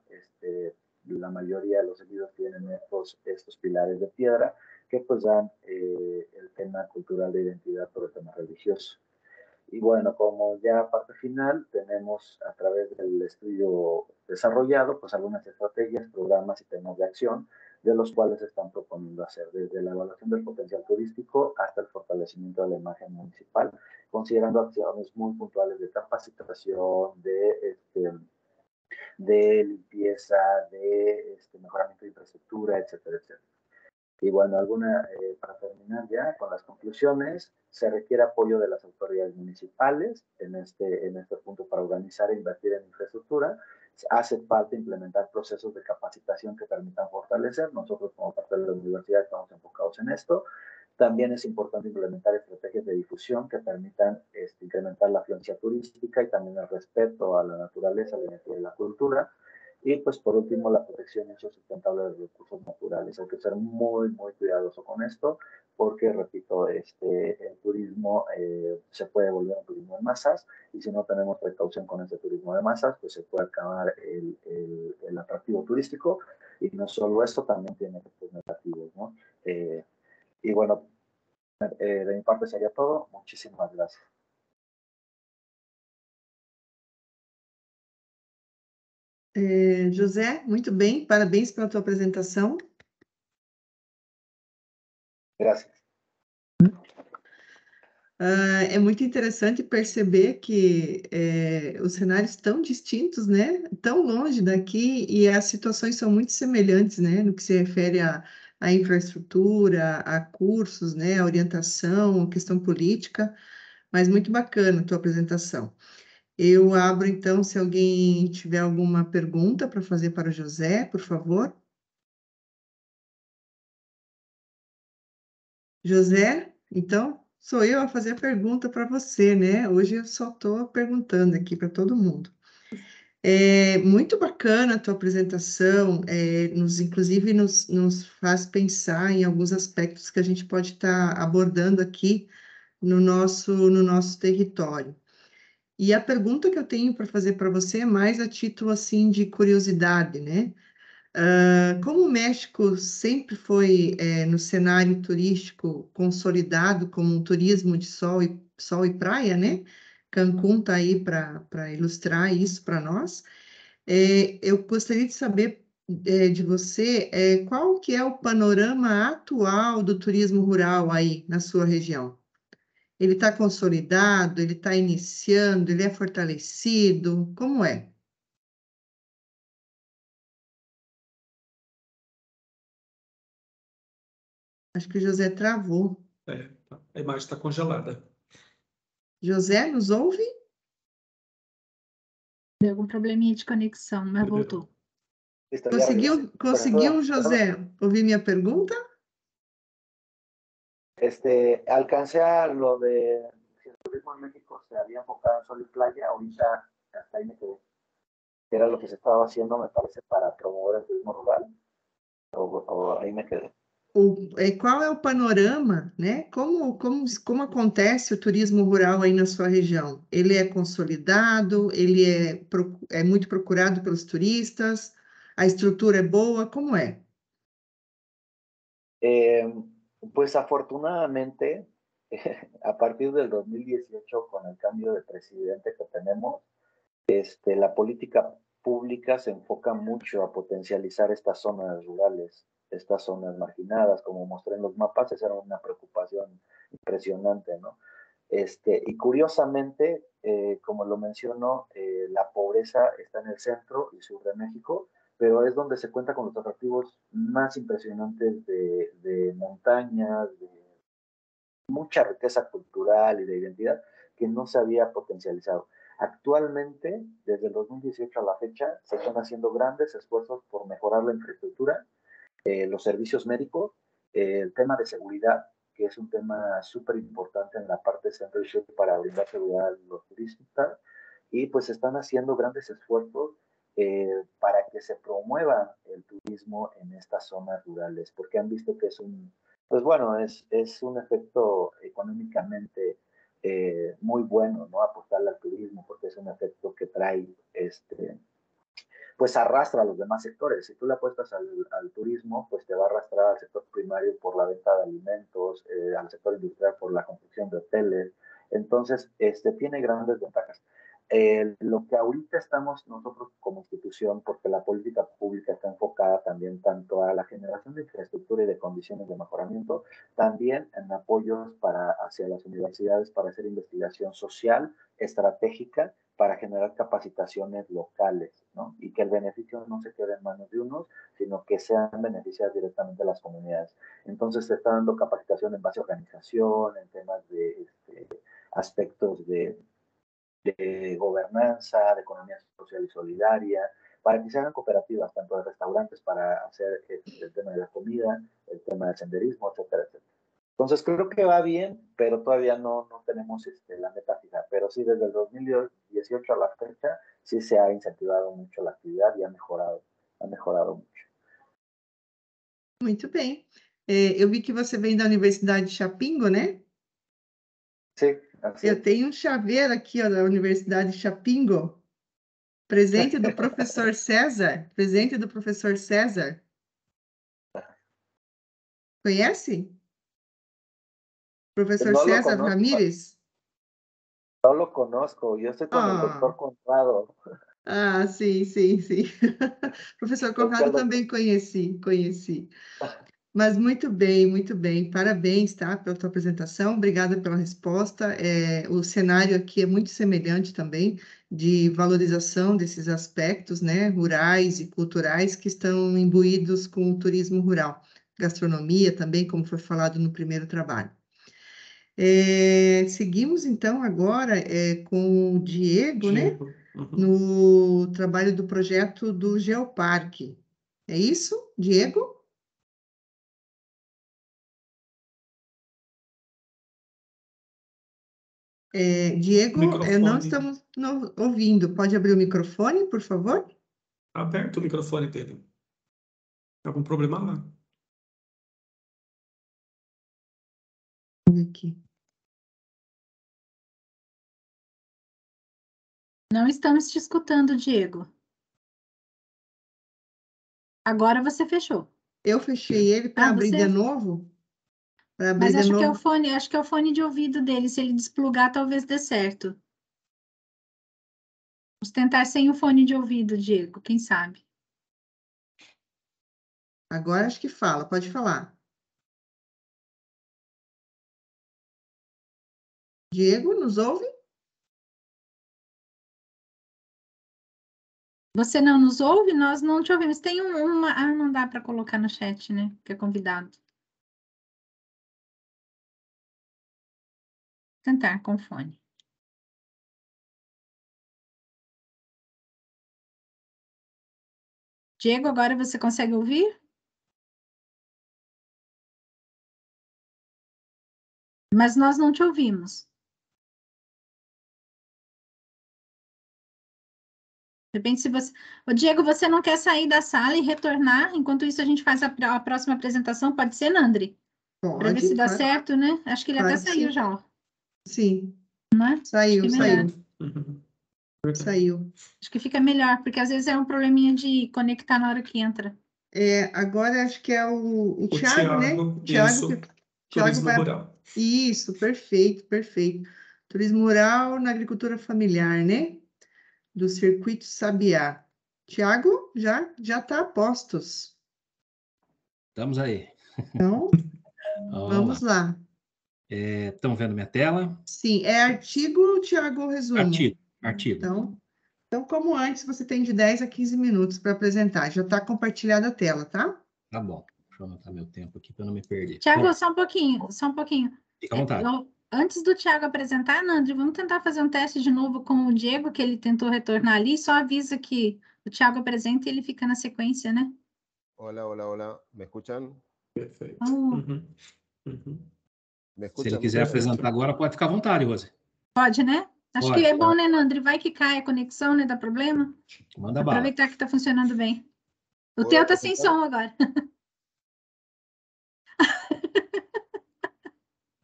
la mayoría de los ejidos tienen estos pilares de piedra que pues dan el tema cultural de identidad por el tema religioso. Y bueno, como ya parte final, tenemos a través del estudio desarrollado, pues algunas estrategias, programas y temas de acción, de los cuales se están proponiendo hacer, desde la evaluación del potencial turístico hasta el fortalecimiento de la imagen municipal, considerando acciones muy puntuales de capacitación, de limpieza, de mejoramiento de infraestructura, etcétera, etcétera. Y bueno, para terminar ya con las conclusiones, se requiere apoyo de las autoridades municipales en este punto para organizar e invertir en infraestructura. Hace falta implementar procesos de capacitación que permitan fortalecer. Nosotros como parte de la universidad estamos enfocados en esto. También es importante implementar estrategias de difusión que permitan incrementar la afluencia turística y también el respeto a la naturaleza, la identidad y la cultura. Y pues por último, la protección y uso sustentable de los recursos naturales. Hay que ser muy, muy cuidadoso con esto porque, repito, el turismo se puede volver un turismo de masas, y si no tenemos precaución con ese turismo de masas, pues se puede acabar el atractivo turístico, y no solo esto, también tiene efectos negativos, ¿no? Y bueno, de mi parte sería todo. Muchísimas gracias. José, muito bem, parabéns pela tua apresentação. Gracias. É muito interessante perceber que os cenários tão distintos, né? Tão longe daqui, e as situações são muito semelhantes, né? No que se refere à infraestrutura, a cursos, né? A orientação, a questão política, mas muito bacana a tua apresentação. Eu abro, então, se alguém tiver alguma pergunta para fazer para o José, por favor. José, então, sou eu a fazer a pergunta para você, né? Hoje eu só estou perguntando aqui para todo mundo. É muito bacana a tua apresentação, inclusive nos faz pensar em alguns aspectos que a gente pode estar abordando aqui no nosso território. E a pergunta que eu tenho para fazer para você é mais a título assim de curiosidade, né? Como o México sempre foi no cenário turístico consolidado como um turismo de sol e praia, né? Cancún está aí para ilustrar isso para nós. Eu gostaria de saber de você qual que é o panorama atual do turismo rural aí na sua região. Ele está consolidado, ele está iniciando, ele é fortalecido, como é? Acho que o José travou. A imagem está congelada. José, nos ouve? Deu algum probleminha de conexão, mas voltou. Listo, ya regresé. Conseguiu, Perdón. José, ouvir minha pergunta? Alcancé a lo de si el turismo en México se había enfocado en sol y playa, ahorita hasta ahí me quedé. Era lo que se estaba haciendo, me parece, para promover el turismo rural, o ahí me quedé. Qual é o panorama, né? Como acontece o turismo rural aí na sua região? Ele é consolidado, ele é muito procurado pelos turistas, a estrutura é boa, como é? Pues afortunadamente, a partir del 2018, con el cambio de presidente que tenemos, la política pública se enfoca mucho a potencializar estas zonas rurales, estas zonas marginadas, como mostré en los mapas, esa era una preocupación impresionante, ¿no? Y curiosamente, como lo menciono, la pobreza está en el centro y sur de México, pero es donde se cuenta con los atractivos más impresionantes de montañas, de mucha riqueza cultural y de identidad que no se había potencializado. Actualmente, desde el 2018 a la fecha, se están haciendo grandes esfuerzos por mejorar la infraestructura, los servicios médicos, el tema de seguridad, que es un tema súper importante en la parte centro y sur para brindar seguridad a los turistas, y pues están haciendo grandes esfuerzos para que se promueva el turismo en estas zonas rurales, porque han visto que es pues bueno, es un efecto económicamente muy bueno, ¿no? Apostarle al turismo, porque es un efecto que trae, pues arrastra a los demás sectores. Si tú le apuestas al turismo, pues te va a arrastrar al sector primario por la venta de alimentos, al sector industrial por la construcción de hoteles. Entonces, tiene grandes ventajas. Lo que ahorita estamos nosotros como institución, porque la política pública está enfocada también tanto a la generación de infraestructura y de condiciones de mejoramiento, también en apoyos hacia las universidades para hacer investigación social, estratégica, para generar capacitaciones locales, ¿no? Y que el beneficio no se quede en manos de unos, sino que sean beneficiadas directamente a las comunidades. Entonces se está dando capacitación en base a organización, en temas de aspectos de gobernanza, de economía social y solidaria, para que se hagan cooperativas, tanto de restaurantes para hacer el tema de la comida, el tema del senderismo, etcétera, etcétera. Entonces creo que va bien, pero todavía no tenemos la meta fija. Pero sí, desde el 2018 a la fecha, sí se ha incentivado mucho la actividad y ha mejorado mucho. Muito bem. Eu vi que você vem da Universidade de Chapingo, né? Sí, así Eu tenho um chaveiro aqui, ó, da Universidade de Chapingo. Presente do professor César. Presente do professor César. Conhece? Professor No lo César conozco, Ramírez? no lo conozco. Yo estoy con el doctor Conrado. Ah, sim. Professor Conrado também conheci. Mas muito bem. Parabéns, tá, pela tua apresentação. Obrigada pela resposta. O cenário aqui é muito semelhante também de valorização desses aspectos, né, rurais e culturais que estão imbuídos com o turismo rural. Gastronomia também, como foi falado no primeiro trabalho. Seguimos, então, agora com o Diego, né, no trabalho do projeto do Geoparque. É isso, Diego? Diego, não Microfone. estamos ouvindo. Pode abrir o microfone, por favor? Aberto o microfone dele. Algum problema lá? Vamos ver aqui. Não estamos te escutando, Diego. Agora você fechou. Eu fechei ele para abrir você- de novo? Para abrir Mas de acho que é o novo? fone, acho que é o fone de ouvido dele. Se ele desplugar, talvez dê certo. Vamos tentar sem o fone de ouvido, Diego, quem sabe? Agora acho que fala, pode falar. Diego, nos ouve? Você não nos ouve? Nós não te ouvimos. Tem uma... Ah, não dá para colocar no chat, né? Que é convidado. Vou tentar com fone. Diego, agora você consegue ouvir? Mas nós não te ouvimos. De repente, se você... Ô, Diego, você não quer sair da sala e retornar? Enquanto isso, a gente faz a próxima apresentação. Pode ser, Nandri? Para ver se dá certo, né? Acho que ele até saiu já, ó. Sim. Não é? Saiu, saiu. Uhum. Saiu. Acho que fica melhor, porque às vezes é um probleminha de conectar na hora que entra. Agora acho que é o Thiago, né? Isso. Thiago Turismo vai... rural. Isso, perfeito, perfeito. Turismo rural na agricultura familiar, né? Do Circuito Sabiá. Tiago, já está a postos. Estamos aí. Então, vamos lá. Estão vendo minha tela? Sim, é artigo, Tiago, ou resumo? Artigo. Então, como antes, você tem de 10 a 15 minutos para apresentar. Já está compartilhada a tela, tá? Tá bom. Deixa eu anotar meu tempo aqui para não me perder. Tiago, só um pouquinho. Fica à vontade. Antes do Tiago apresentar, Nandri, vamos tentar fazer um teste de novo com o Diego, que ele tentou retornar ali. Só avisa que o Tiago apresenta e ele fica na sequência, né? Hola. ¿Me escuchan? Perfeito. Oh. ¿Me escuchan? Se ele quiser apresentar agora, pode ficar à vontade, Rose. Pode, né? Acho que é bom, né, Nandri? Vai que cai a conexão, né? Dá problema. Manda bala. Aproveitar que está funcionando bem. O teu tá sem som agora.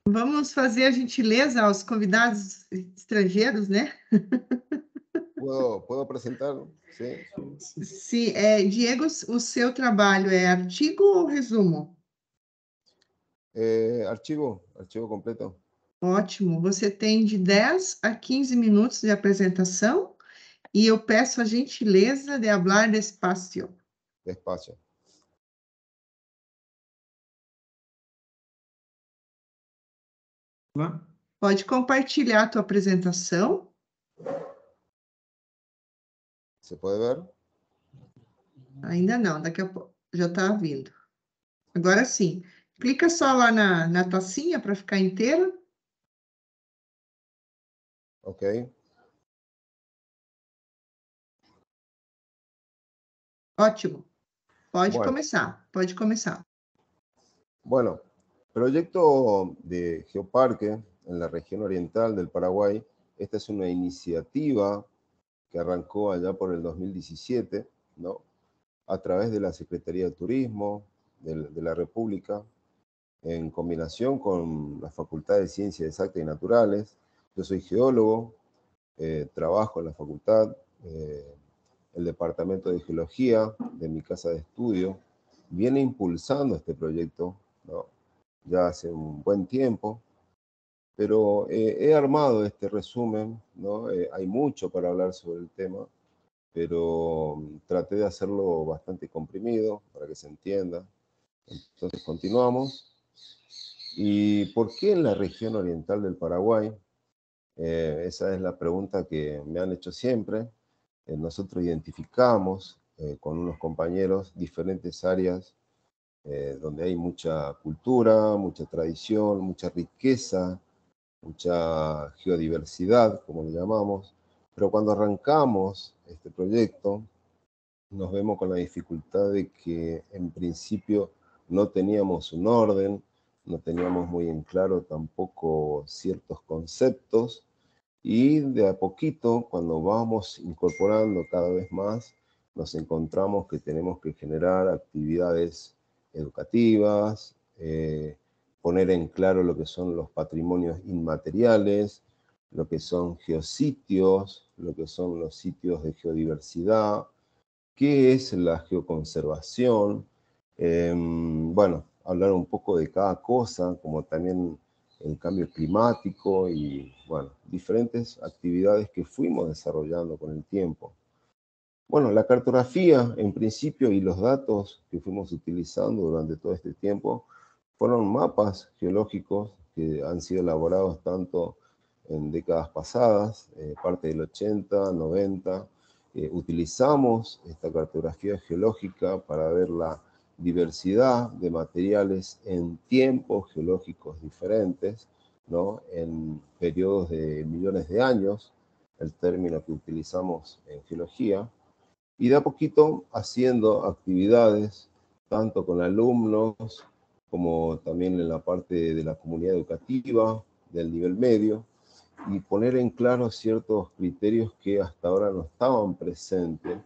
Vamos fazer a gentileza aos convidados estrangeiros, né? ¿Puedo presentar? Sí. Sim, Diego, o seu trabalho é artigo ou resumo? Archivo completo. Ótimo. Você tem de 10 a 15 minutos de apresentação e eu peço a gentileza de falar despacio. Despacio. Pode compartilhar a tua apresentação. ¿Se puede ver? Ainda não, daqui a pouco. Já está vindo. Agora sim. Clica só lá na tacinha para ficar inteira. Ok. Ótimo. Pode começar. Bueno, proyecto de Geoparque en la región oriental del Paraguay. Esta es una iniciativa que arrancó allá por el 2017, ¿no? A través de la Secretaría de Turismo de la República, en combinación con la Facultad de Ciencias Exactas y Naturales. Yo soy geólogo, trabajo en la facultad, el Departamento de Geología de mi casa de estudio viene impulsando este proyecto, ¿no? Ya hace un buen tiempo, pero he armado este resumen, ¿no? Hay mucho para hablar sobre el tema, pero traté de hacerlo bastante comprimido para que se entienda. Entonces continuamos. ¿Y por qué en la región oriental del Paraguay? Esa es la pregunta que me han hecho siempre. Nosotros identificamos con unos compañeros diferentes áreas donde hay mucha cultura, mucha tradición, mucha riqueza, mucha geodiversidad, como le llamamos. Pero cuando arrancamos este proyecto, nos vemos con la dificultad de que en principio no teníamos un orden, no teníamos muy en claro tampoco ciertos conceptos, Y de a poquito, cuando vamos incorporando cada vez más, nos encontramos que tenemos que generar actividades educativas, poner en claro lo que son los patrimonios inmateriales, lo que son geositios, lo que son los sitios de geodiversidad, qué es la geoconservación, bueno, hablar un poco de cada cosa, como también el cambio climático y, bueno, diferentes actividades que fuimos desarrollando con el tiempo. Bueno, la cartografía, en principio, y los datos que fuimos utilizando durante todo este tiempo fueron mapas geológicos que han sido elaborados tanto en décadas pasadas, parte del 80, 90. Utilizamos esta cartografía geológica para ver la diversidad de materiales en tiempos geológicos diferentes, ¿no? En periodos de millones de años, el término que utilizamos en geología, y de a poquito haciendo actividades, tanto con alumnos como también en la parte de la comunidad educativa, del nivel medio, y poner en claro ciertos criterios que hasta ahora no estaban presentes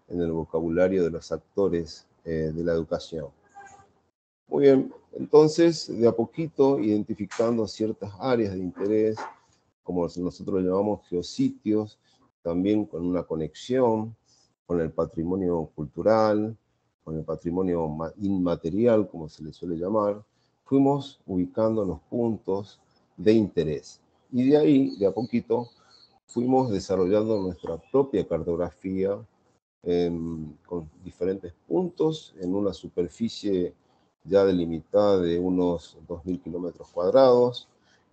en el vocabulario de los actores de la educación. Muy bien, entonces de a poquito identificando ciertas áreas de interés, como nosotros llamamos geositios, también con una conexión con el patrimonio cultural, con el patrimonio inmaterial, como se le suele llamar, fuimos ubicando los puntos de interés. Y de ahí, de a poquito, fuimos desarrollando nuestra propia cartografía con diferentes puntos en una superficie ya delimitada de unos 2.000 kilómetros cuadrados.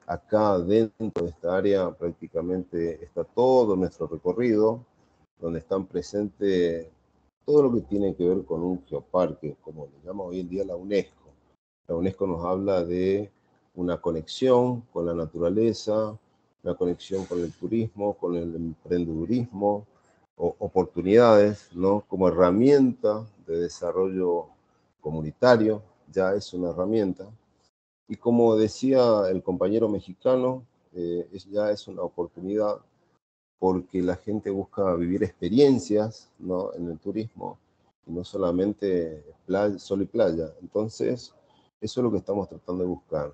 Acá dentro de esta área prácticamente está todo nuestro recorrido, donde están presentes todo lo que tiene que ver con un geoparque, como le llama hoy en día la UNESCO. La UNESCO nos habla de una conexión con la naturaleza, una conexión con el turismo, con el emprendedurismo, oportunidades, ¿no? Como herramienta de desarrollo comunitario, ya es una herramienta. Y como decía el compañero mexicano, ya es una oportunidad porque la gente busca vivir experiencias, ¿no? En el turismo, y no solamente playa, sol y playa. Entonces, eso es lo que estamos tratando de buscar.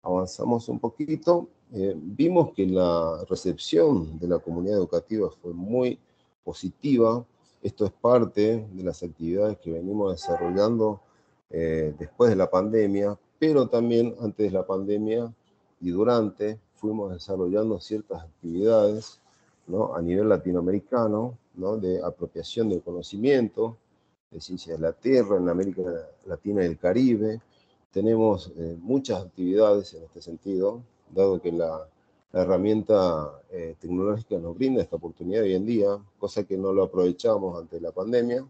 Avanzamos un poquito, vimos que la recepción de la comunidad educativa fue muy positiva. Esto es parte de las actividades que venimos desarrollando después de la pandemia, pero también antes de la pandemia y durante fuimos desarrollando ciertas actividades, ¿no? A nivel latinoamericano, ¿no? De apropiación del conocimiento, de ciencias de la tierra en América Latina y el Caribe. Tenemos muchas actividades en este sentido, dado que la herramienta tecnológica nos brinda esta oportunidad hoy en día, cosa que no lo aprovechamos ante la pandemia.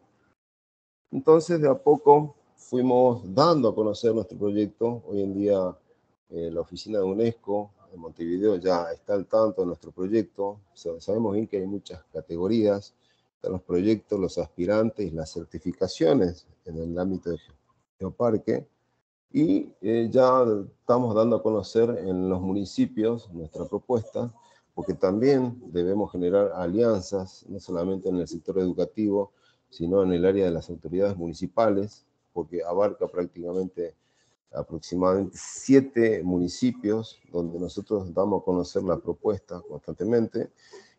Entonces, de a poco fuimos dando a conocer nuestro proyecto. Hoy en día la oficina de UNESCO en Montevideo ya está al tanto de nuestro proyecto. Sabemos bien que hay muchas categorías, están los proyectos, los aspirantes y las certificaciones en el ámbito de geoparque. Y ya estamos dando a conocer en los municipios nuestra propuesta, porque también debemos generar alianzas, no solamente en el sector educativo, sino en el área de las autoridades municipales, porque abarca prácticamente aproximadamente 7 municipios donde nosotros damos a conocer la propuesta constantemente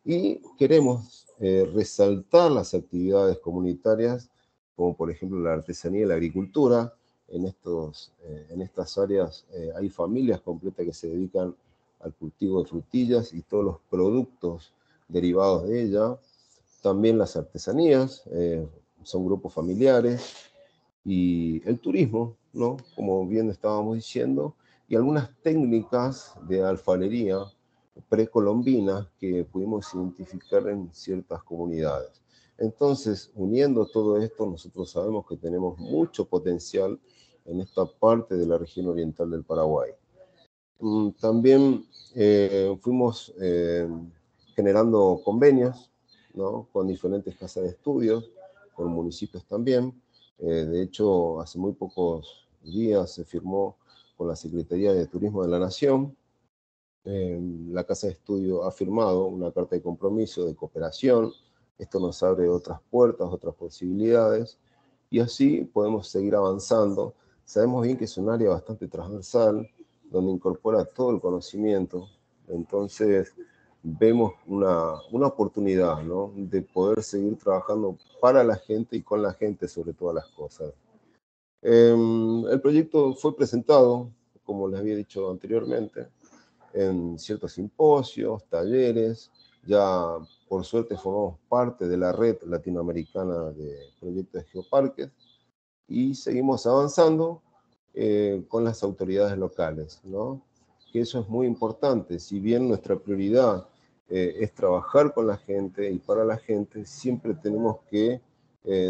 y queremos resaltar las actividades comunitarias, como por ejemplo la artesanía y la agricultura. En estas áreas hay familias completas que se dedican al cultivo de frutillas y todos los productos derivados de ella. También las artesanías, son grupos familiares, y el turismo, ¿no? Como bien estábamos diciendo, y algunas técnicas de alfarería precolombinas que pudimos identificar en ciertas comunidades. Entonces, uniendo todo esto, nosotros sabemos que tenemos mucho potencial en esta parte de la región oriental del Paraguay. También fuimos generando convenios, ¿no? Con diferentes casas de estudios, con municipios también. De hecho, hace muy pocos días se firmó con la Secretaría de Turismo de la Nación La Casa de Estudio ha firmado una carta de compromiso de cooperación. Esto nos abre otras puertas, otras posibilidades, y así podemos seguir avanzando. Sabemos bien que es un área bastante transversal, donde incorpora todo el conocimiento. Entonces, vemos una oportunidad, ¿no?, de poder seguir trabajando para la gente y con la gente sobre todas las cosas. El proyecto fue presentado, como les había dicho anteriormente, en ciertos simposios, talleres. Ya por suerte formamos parte de la red latinoamericana de proyectos de geoparques y seguimos avanzando con las autoridades locales, ¿no? Que eso es muy importante. Si bien nuestra prioridad es trabajar con la gente y para la gente, siempre tenemos que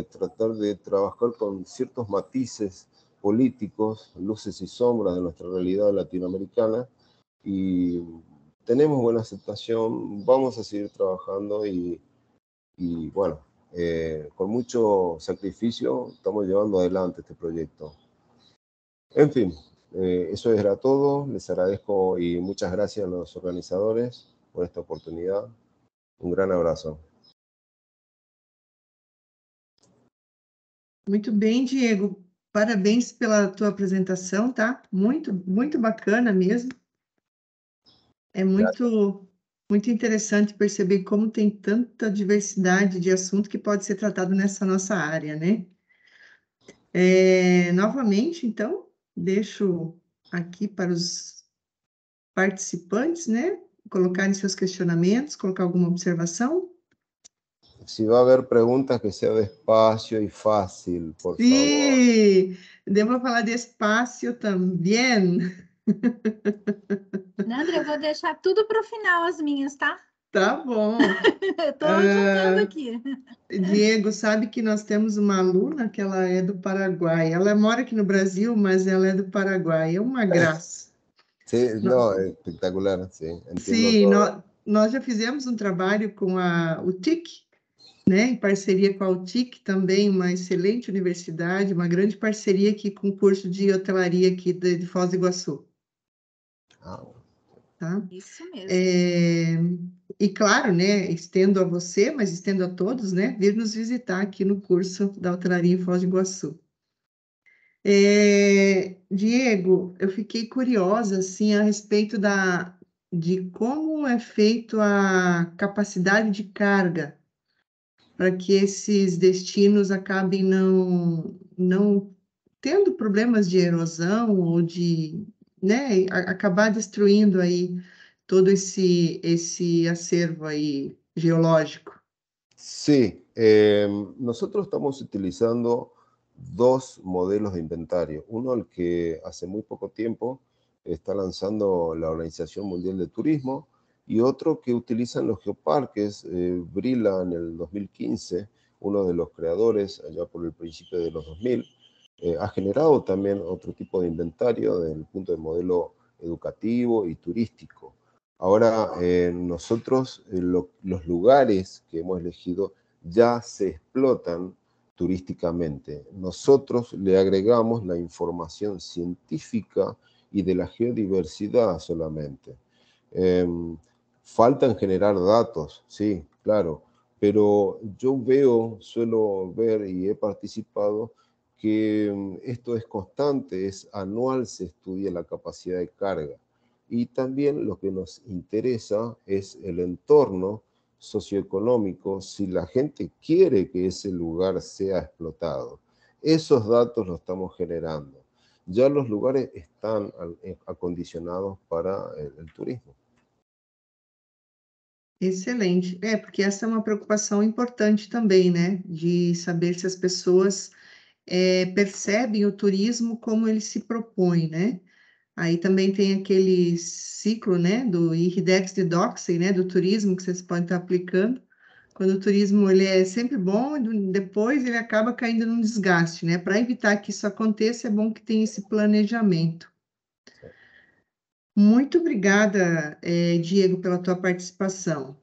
tratar de trabajar con ciertos matices políticos, luces y sombras de nuestra realidad latinoamericana, y tenemos buena aceptación, vamos a seguir trabajando y bueno, con mucho sacrificio estamos llevando adelante este proyecto. En fin, eso era todo. Les agradezco y muchas gracias a los organizadores por esta oportunidad. Un gran abraço. Muito bem, Diego. Parabéns pela tua apresentação, tá? Muito, muito bacana mesmo. É muito interessante perceber como tem tanta diversidade de assunto que pode ser tratado nessa nossa área, né? Novamente, então, deixo aqui para os participantes, né, colocarem seus questionamentos, colocar alguma observação. Se vai haver perguntas, que seja despacio e fácil, por favor. Sim, devo falar despacio também. Nandra, eu vou deixar tudo para o final, as minhas, tá? Tá bom. Estou juntando aqui. Diego, sabe que nós temos uma aluna que ela é do Paraguai. Ela mora aqui no Brasil, mas ela é do Paraguai. É uma graça. Sim, não, é espetacular, sim. Sim, nós já fizemos um trabalho com o TIC, né, em parceria com a UTIC, também uma excelente universidade, uma grande parceria aqui com o curso de hotelaria aqui de Foz do Iguaçu. Tá? Isso mesmo. E claro, né, estendo a você, mas estendo a todos, né, vir nos visitar aqui no curso da hotelaria em Foz do Iguaçu. Diego, eu fiquei curiosa, assim, a respeito de como é feito a capacidade de carga para que esses destinos acabem não tendo problemas de erosão ou de, né, acabar destruindo aí todo esse acervo aí geológico. Sí, nosotros estamos utilizando dos modelos de inventario. Uno, el que hace muy poco tiempo está lanzando la Organización Mundial de Turismo, y otro que utilizan los geoparques. Brila, en el 2015, uno de los creadores, allá por el principio de los 2000, ha generado también otro tipo de inventario desde el punto de modelo educativo y turístico. Ahora, nosotros, los lugares que hemos elegido ya se explotan turísticamente. Nosotros le agregamos la información científica y de la geodiversidad solamente. Faltan generar datos, sí, claro, pero yo suelo ver y he participado que esto es constante, es anual, se estudia la capacidad de carga. Y también lo que nos interesa es el entorno socioeconómico, si la gente quiere que ese lugar sea explotado. Esos datos los estamos generando. Ya los lugares están acondicionados para el turismo. Excelente. Porque essa é uma preocupação importante também, né? De saber se as pessoas percebem o turismo como ele se propõe, né? Aí também tem aquele ciclo, né, do IRDEX de Doxey, né, do turismo, que vocês podem estar aplicando, quando o turismo ele é sempre bom, depois ele acaba caindo num desgaste, né? Para evitar que isso aconteça, é bom que tenha esse planejamento. Muito obrigada, Diego, pela tua participação.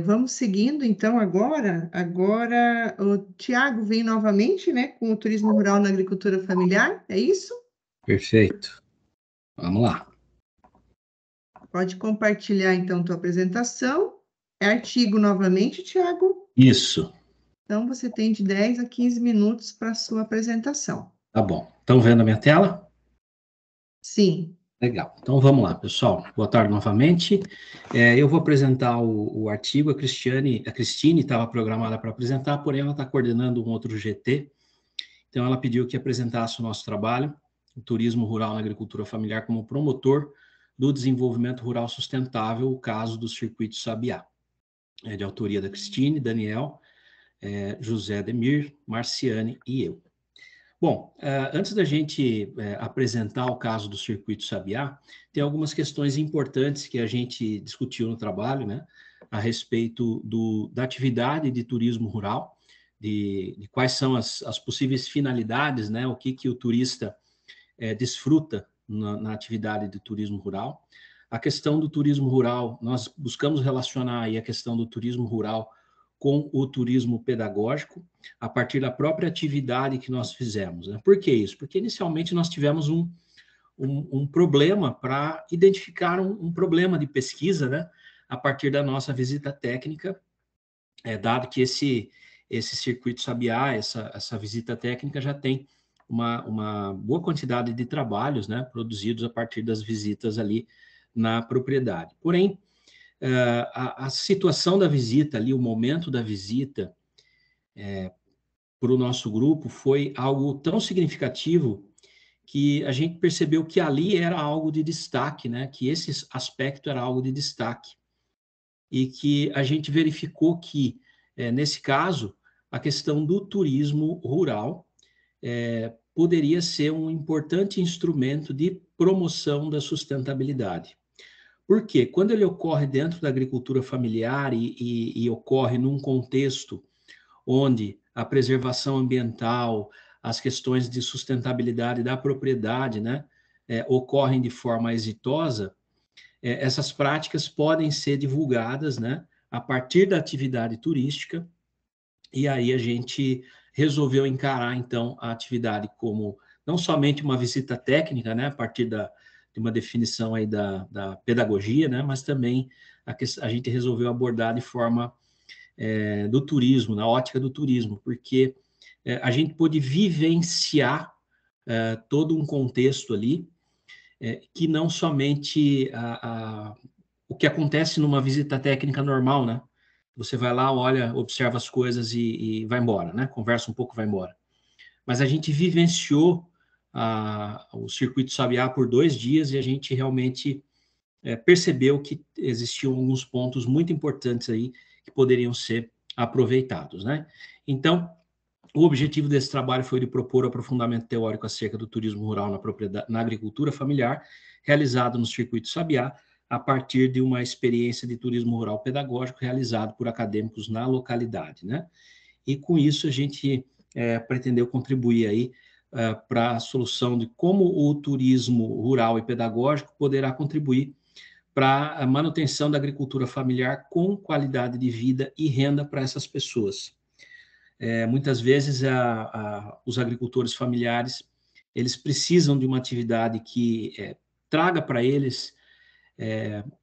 Vamos seguindo, então, agora o Tiago vem novamente, né, com o turismo rural na agricultura familiar, é isso? Perfeito. Vamos lá. Pode compartilhar, então, tua apresentação. É artigo novamente, Tiago? Isso. Então, você tem de 10 a 15 minutos para a sua apresentação. Tá bom. Estão vendo a minha tela? Sim. Legal. Então, vamos lá, pessoal. Boa tarde novamente. Eu vou apresentar o artigo. A Cristine estava programada para apresentar, porém ela está coordenando um outro GT. Então, ela pediu que apresentasse o nosso trabalho, o turismo rural na agricultura familiar, como promotor do desenvolvimento rural sustentável, o caso do Circuito Sabiá. É de autoria da Cristine, Daniel, José Demir, Marciane e eu. Bom, antes da gente apresentar o caso do Circuito Sabiá, tem algumas questões importantes que a gente discutiu no trabalho, né, a respeito da atividade de turismo rural, de quais são as possíveis finalidades, né, o que o turista desfruta na atividade de turismo rural. A questão do turismo rural, nós buscamos relacionar aí a questão do turismo rural com o turismo pedagógico, a partir da própria atividade que nós fizemos. Né? Por que isso? Porque inicialmente nós tivemos um problema para identificar um problema de pesquisa, né? A partir da nossa visita técnica, dado que esse Circuito Sabiá, essa visita técnica já tem uma boa quantidade de trabalhos, né, produzidos a partir das visitas ali na propriedade. Porém, a situação da visita ali, o momento da visita para o nosso grupo foi algo tão significativo que a gente percebeu que ali era algo de destaque, né, que esse aspecto era algo de destaque. E que a gente verificou que, nesse caso, a questão do turismo rural poderia ser um importante instrumento de promoção da sustentabilidade. Por quê? Quando ele ocorre dentro da agricultura familiar e ocorre num contexto onde a preservação ambiental, as questões de sustentabilidade da propriedade, né, ocorrem de forma exitosa, essas práticas podem ser divulgadas, né, a partir da atividade turística, e aí a gente resolveu encarar, então, a atividade como não somente uma visita técnica, né, a partir de uma definição aí da pedagogia, né, mas também a gente resolveu abordar de forma do turismo, na ótica do turismo, porque a gente pôde vivenciar todo um contexto ali, que não somente o que acontece numa visita técnica normal, né? Você vai lá, olha, observa as coisas e vai embora, né? Conversa um pouco, vai embora. Mas a gente vivenciou o Circuito Sabiá por 2 dias e a gente realmente percebeu que existiam alguns pontos muito importantes aí que poderiam ser aproveitados, né? Então, o objetivo desse trabalho foi de propor o aprofundamento teórico acerca do turismo rural na agricultura familiar, realizado no Circuito Sabiá, a partir de uma experiência de turismo rural pedagógico realizado por acadêmicos na localidade, né? E com isso a gente pretendeu contribuir aí para a solução de como o turismo rural e pedagógico poderá contribuir para a manutenção da agricultura familiar com qualidade de vida e renda para essas pessoas. Muitas vezes os agricultores familiares, eles precisam de uma atividade que traga para eles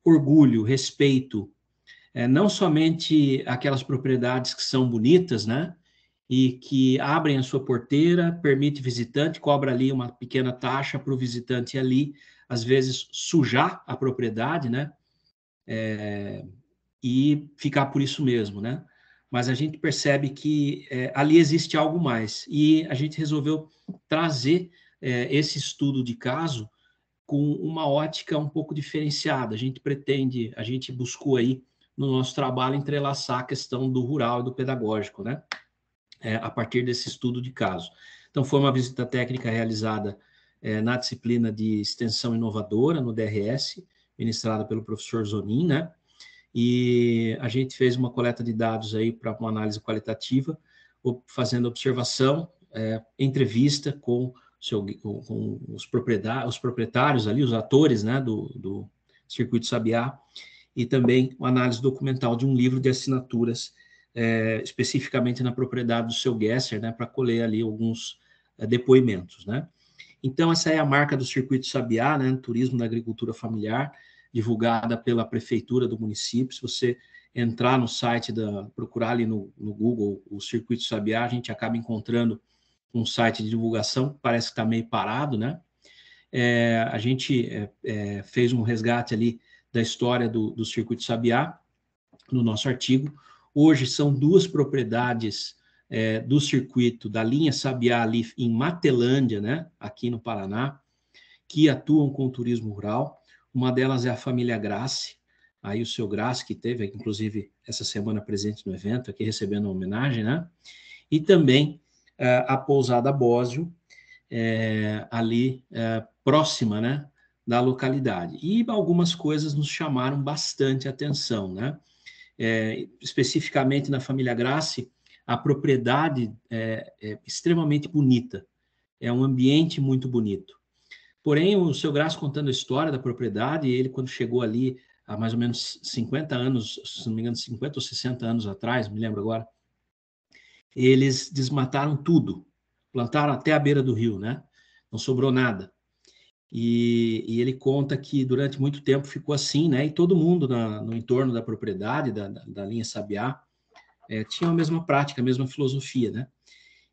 orgulho, respeito, não somente aquelas propriedades que são bonitas, né, e que abrem a sua porteira, permite visitante, cobra ali uma pequena taxa para o visitante ali, às vezes sujar a propriedade, né, e ficar por isso mesmo, né, mas a gente percebe que ali existe algo mais, e a gente resolveu trazer esse estudo de caso com uma ótica um pouco diferenciada. A gente buscou aí, no nosso trabalho, entrelaçar a questão do rural e do pedagógico, né? A partir desse estudo de caso. Então, foi uma visita técnica realizada na disciplina de extensão inovadora, no DRS, ministrada pelo professor Zonin, né? E a gente fez uma coleta de dados aí para uma análise qualitativa, fazendo observação, entrevista com os proprietários ali, os atores, né, do Circuito Sabiá, e também uma análise documental de um livro de assinaturas, especificamente na propriedade do seu Gesser, né, para colher ali alguns depoimentos, né. Então, essa é a marca do Circuito Sabiá, né, turismo da agricultura familiar. divulgada pela prefeitura do município. Se você entrar no site, procurar ali no Google o Circuito Sabiá, a gente acaba encontrando um site de divulgação, parece que está meio parado, né? A gente fez um resgate ali da história do Circuito Sabiá no nosso artigo. Hoje são 2 propriedades do circuito, da linha Sabiá ali em Matelândia, né? Aqui no Paraná, que atuam com o turismo rural. Uma delas é a família Grassi, aí o seu Grassi, que teve, inclusive, essa semana presente no evento, aqui recebendo uma homenagem, né? E também a pousada Bósio, ali próxima, né, da localidade. E algumas coisas nos chamaram bastante atenção, né? Especificamente na família Grassi, a propriedade é extremamente bonita, é um ambiente muito bonito. Porém, o seu Grassi contando a história da propriedade, ele quando chegou ali há mais ou menos 50 anos, se não me engano, 50 ou 60 anos atrás, me lembro agora, eles desmataram tudo, plantaram até a beira do rio, né? Não sobrou nada. E ele conta que durante muito tempo ficou assim, né? E todo mundo no entorno da propriedade, da linha Sabiá, tinha a mesma prática, a mesma filosofia, né?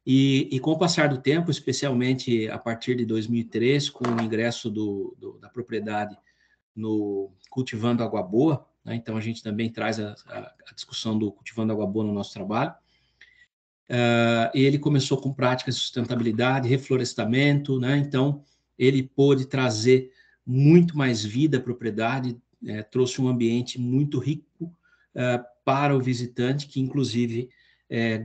E com o passar do tempo, especialmente a partir de 2003, com o ingresso da propriedade no Cultivando Água Boa, né? Então a gente também traz a discussão do Cultivando Água Boa no nosso trabalho. Ele começou com práticas de sustentabilidade, reflorestamento, né? Então ele pôde trazer muito mais vida à propriedade, trouxe um ambiente muito rico para o visitante, que inclusive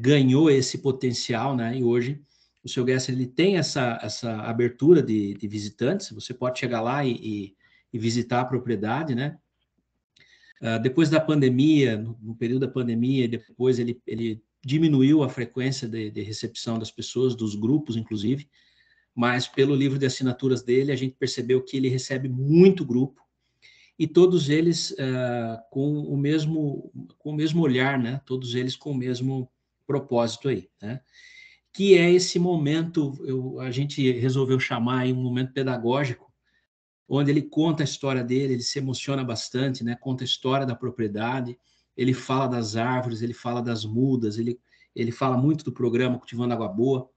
ganhou esse potencial, né? E hoje o seu Guest ele tem essa abertura de visitantes, você pode chegar lá e visitar a propriedade, né? Depois da pandemia, no período da pandemia, depois ele diminuiu a frequência de recepção das pessoas, dos grupos, inclusive, mas pelo livro de assinaturas dele, a gente percebeu que ele recebe muito grupo, e todos eles com o mesmo olhar, né? Todos eles com o mesmo propósito aí, né? Que é esse momento, a gente resolveu chamar aí um momento pedagógico, onde ele conta a história dele, ele se emociona bastante, né? Conta a história da propriedade, ele fala das árvores, ele fala das mudas, ele fala muito do programa Cultivando Água Boa.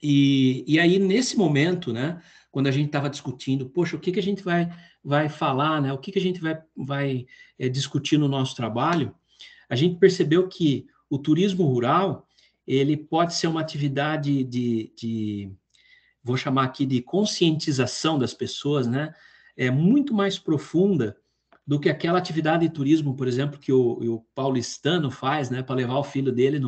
E aí, nesse momento, né, quando a gente estava discutindo, poxa, o que a gente vai falar, né? O que a gente vai discutir no nosso trabalho, a gente percebeu que o turismo rural, ele pode ser uma atividade vou chamar aqui de conscientização das pessoas, né? É muito mais profunda do que aquela atividade de turismo, por exemplo, que o paulistano faz, né? Para levar o filho dele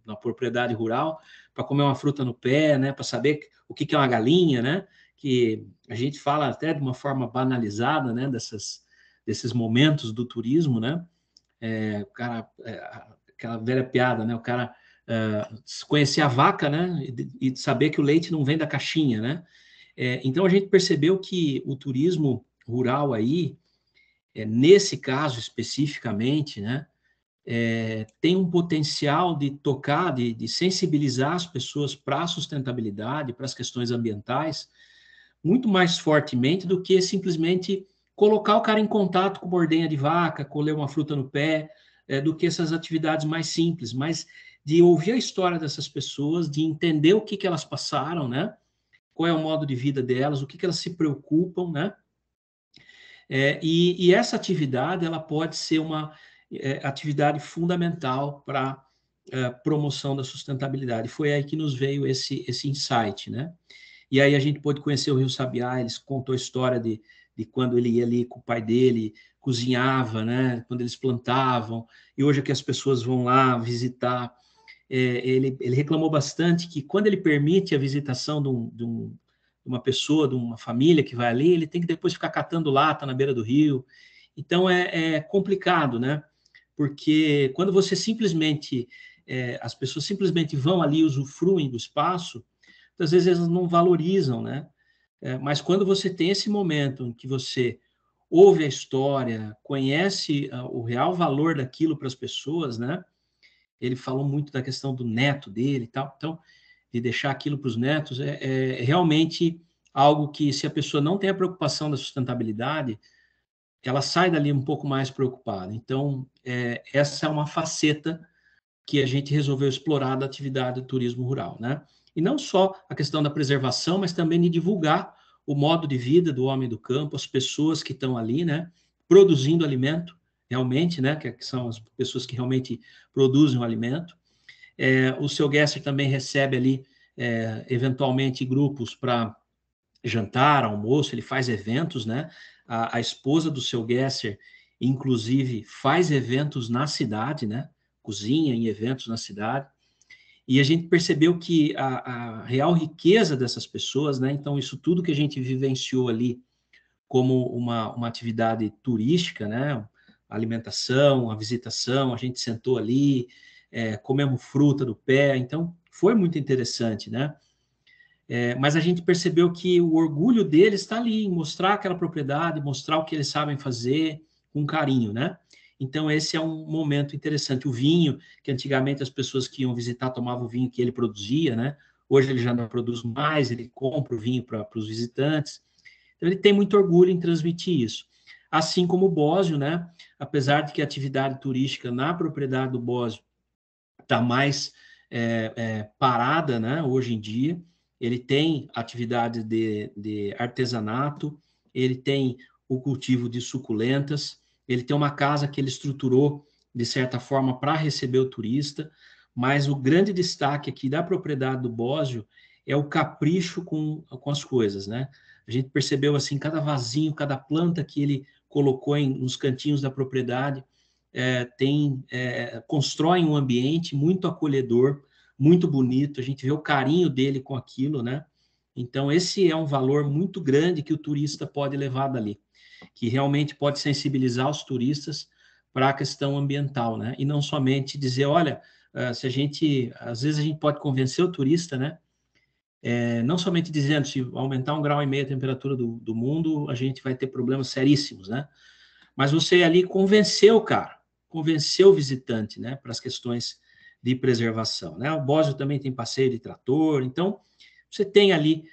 na propriedade rural, para comer uma fruta no pé, né? Para saber o que é uma galinha, né? Que a gente fala até de uma forma banalizada, né? Desses momentos do turismo, né? O cara, aquela velha piada, né? O cara conhecer a vaca, né? E saber que o leite não vem da caixinha, né? Então a gente percebeu que o turismo rural aí, nesse caso especificamente, né? Tem um potencial de tocar, de sensibilizar as pessoas para a sustentabilidade, para as questões ambientais, muito mais fortemente do que simplesmente colocar o cara em contato com uma ordenha de vaca, colher uma fruta no pé, do que essas atividades mais simples, mas de ouvir a história dessas pessoas, de entender o que elas passaram, né? Qual é o modo de vida delas, o que elas se preocupam, né? E essa atividade, ela pode ser uma atividade fundamental para a promoção da sustentabilidade. Foi aí que nos veio esse insight, né? E aí a gente pôde conhecer o Rio Sabiá, eles contou a história de quando ele ia ali com o pai dele, cozinhava, né? Quando eles plantavam, e hoje é que as pessoas vão lá visitar. Ele reclamou bastante que quando ele permite a visitação de uma pessoa, de uma família que vai ali, ele tem que depois ficar catando lata na beira do rio. Então é complicado, né? Porque quando você simplesmente, as pessoas simplesmente vão ali e usufruem do espaço, às vezes elas não valorizam, né? Mas quando você tem esse momento em que você ouve a história, conhece o real valor daquilo para as pessoas, né? Ele falou muito da questão do neto dele e tal, então, de deixar aquilo para os netos, é realmente algo que, se a pessoa não tem a preocupação da sustentabilidade, ela sai dali um pouco mais preocupada. Então, essa é uma faceta que a gente resolveu explorar da atividade do turismo rural, né? E não só a questão da preservação, mas também de divulgar o modo de vida do homem do campo, as pessoas que estão ali, né, produzindo alimento, realmente, né, que são as pessoas que realmente produzem o alimento. O seu Gesser também recebe ali, eventualmente, grupos para jantar, almoço, ele faz eventos, né? A esposa do seu Gesser, inclusive, faz eventos na cidade, né? Cozinha em eventos na cidade. E a gente percebeu que a real riqueza dessas pessoas, né? Então, isso tudo que a gente vivenciou ali como uma atividade turística, né? A alimentação, a visitação, a gente sentou ali, comemos fruta do pé, então foi muito interessante, né? Mas a gente percebeu que o orgulho deles está ali, em mostrar aquela propriedade, mostrar o que eles sabem fazer com carinho, né? Então, esse é um momento interessante. O vinho, que antigamente as pessoas que iam visitar tomavam o vinho que ele produzia, né? Hoje ele já não produz mais, ele compra o vinho para os visitantes. Então, ele tem muito orgulho em transmitir isso. Assim como o Bósio, né? Apesar de que a atividade turística na propriedade do Bósio está mais parada, né? Hoje em dia, ele tem atividade de artesanato, ele tem o cultivo de suculentas, ele tem uma casa que ele estruturou, de certa forma, para receber o turista, mas o grande destaque aqui da propriedade do Bósio é o capricho com as coisas, né? A gente percebeu, assim, cada vasinho, cada planta que ele colocou nos cantinhos da propriedade, constrói um ambiente muito acolhedor, muito bonito, a gente vê o carinho dele com aquilo, né? Então, esse é um valor muito grande que o turista pode levar dali, que realmente pode sensibilizar os turistas para a questão ambiental, né? E não somente dizer, olha, às vezes a gente pode convencer o turista, né? Não somente dizendo, se aumentar 1,5 graus a temperatura do mundo, a gente vai ter problemas seríssimos, né? Mas você ali convenceu o visitante, né? Para as questões de preservação, né? O Bósio também tem passeio de trator, então você tem ali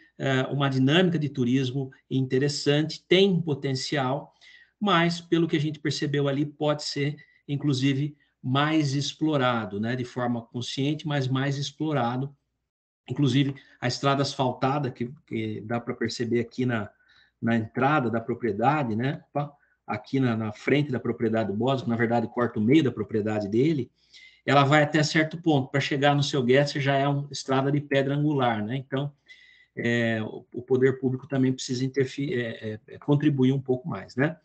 uma dinâmica de turismo interessante, tem potencial, mas pelo que a gente percebeu ali, pode ser, inclusive, mais explorado, né? De forma consciente, mas mais explorado. Inclusive, a estrada asfaltada, que dá para perceber aqui na entrada da propriedade, né? Aqui na frente da propriedade do Bósio, na verdade, corta o meio da propriedade dele, ela vai até certo ponto. Para chegar no seu Gesser já é uma estrada de pedra angular, né? Então, o poder público também precisa contribuir um pouco mais, né?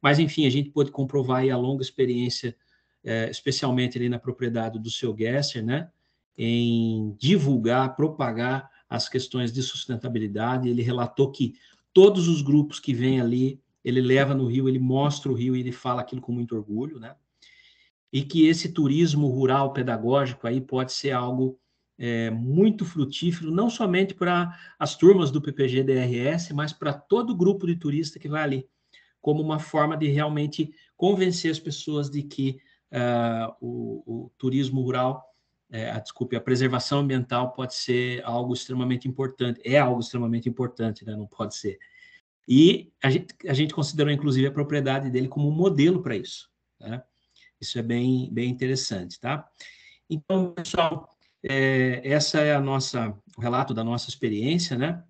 Mas, enfim, a gente pôde comprovar aí a longa experiência, especialmente ali na propriedade do seu Gesser, né? Em divulgar, propagar as questões de sustentabilidade. Ele relatou que todos os grupos que vêm ali, ele leva no rio, ele mostra o rio e ele fala aquilo com muito orgulho, né? E que esse turismo rural pedagógico aí pode ser algo muito frutífero, não somente para as turmas do PPG-DRS, mas para todo grupo de turista que vai ali, como uma forma de realmente convencer as pessoas de que o turismo rural, a preservação ambiental pode ser algo extremamente importante, é algo extremamente importante, né? Não pode ser. E a gente considerou, inclusive, a propriedade dele como um modelo para isso, né? Isso é bem, bem interessante, tá? Então, pessoal, essa é o relato da nossa experiência, né?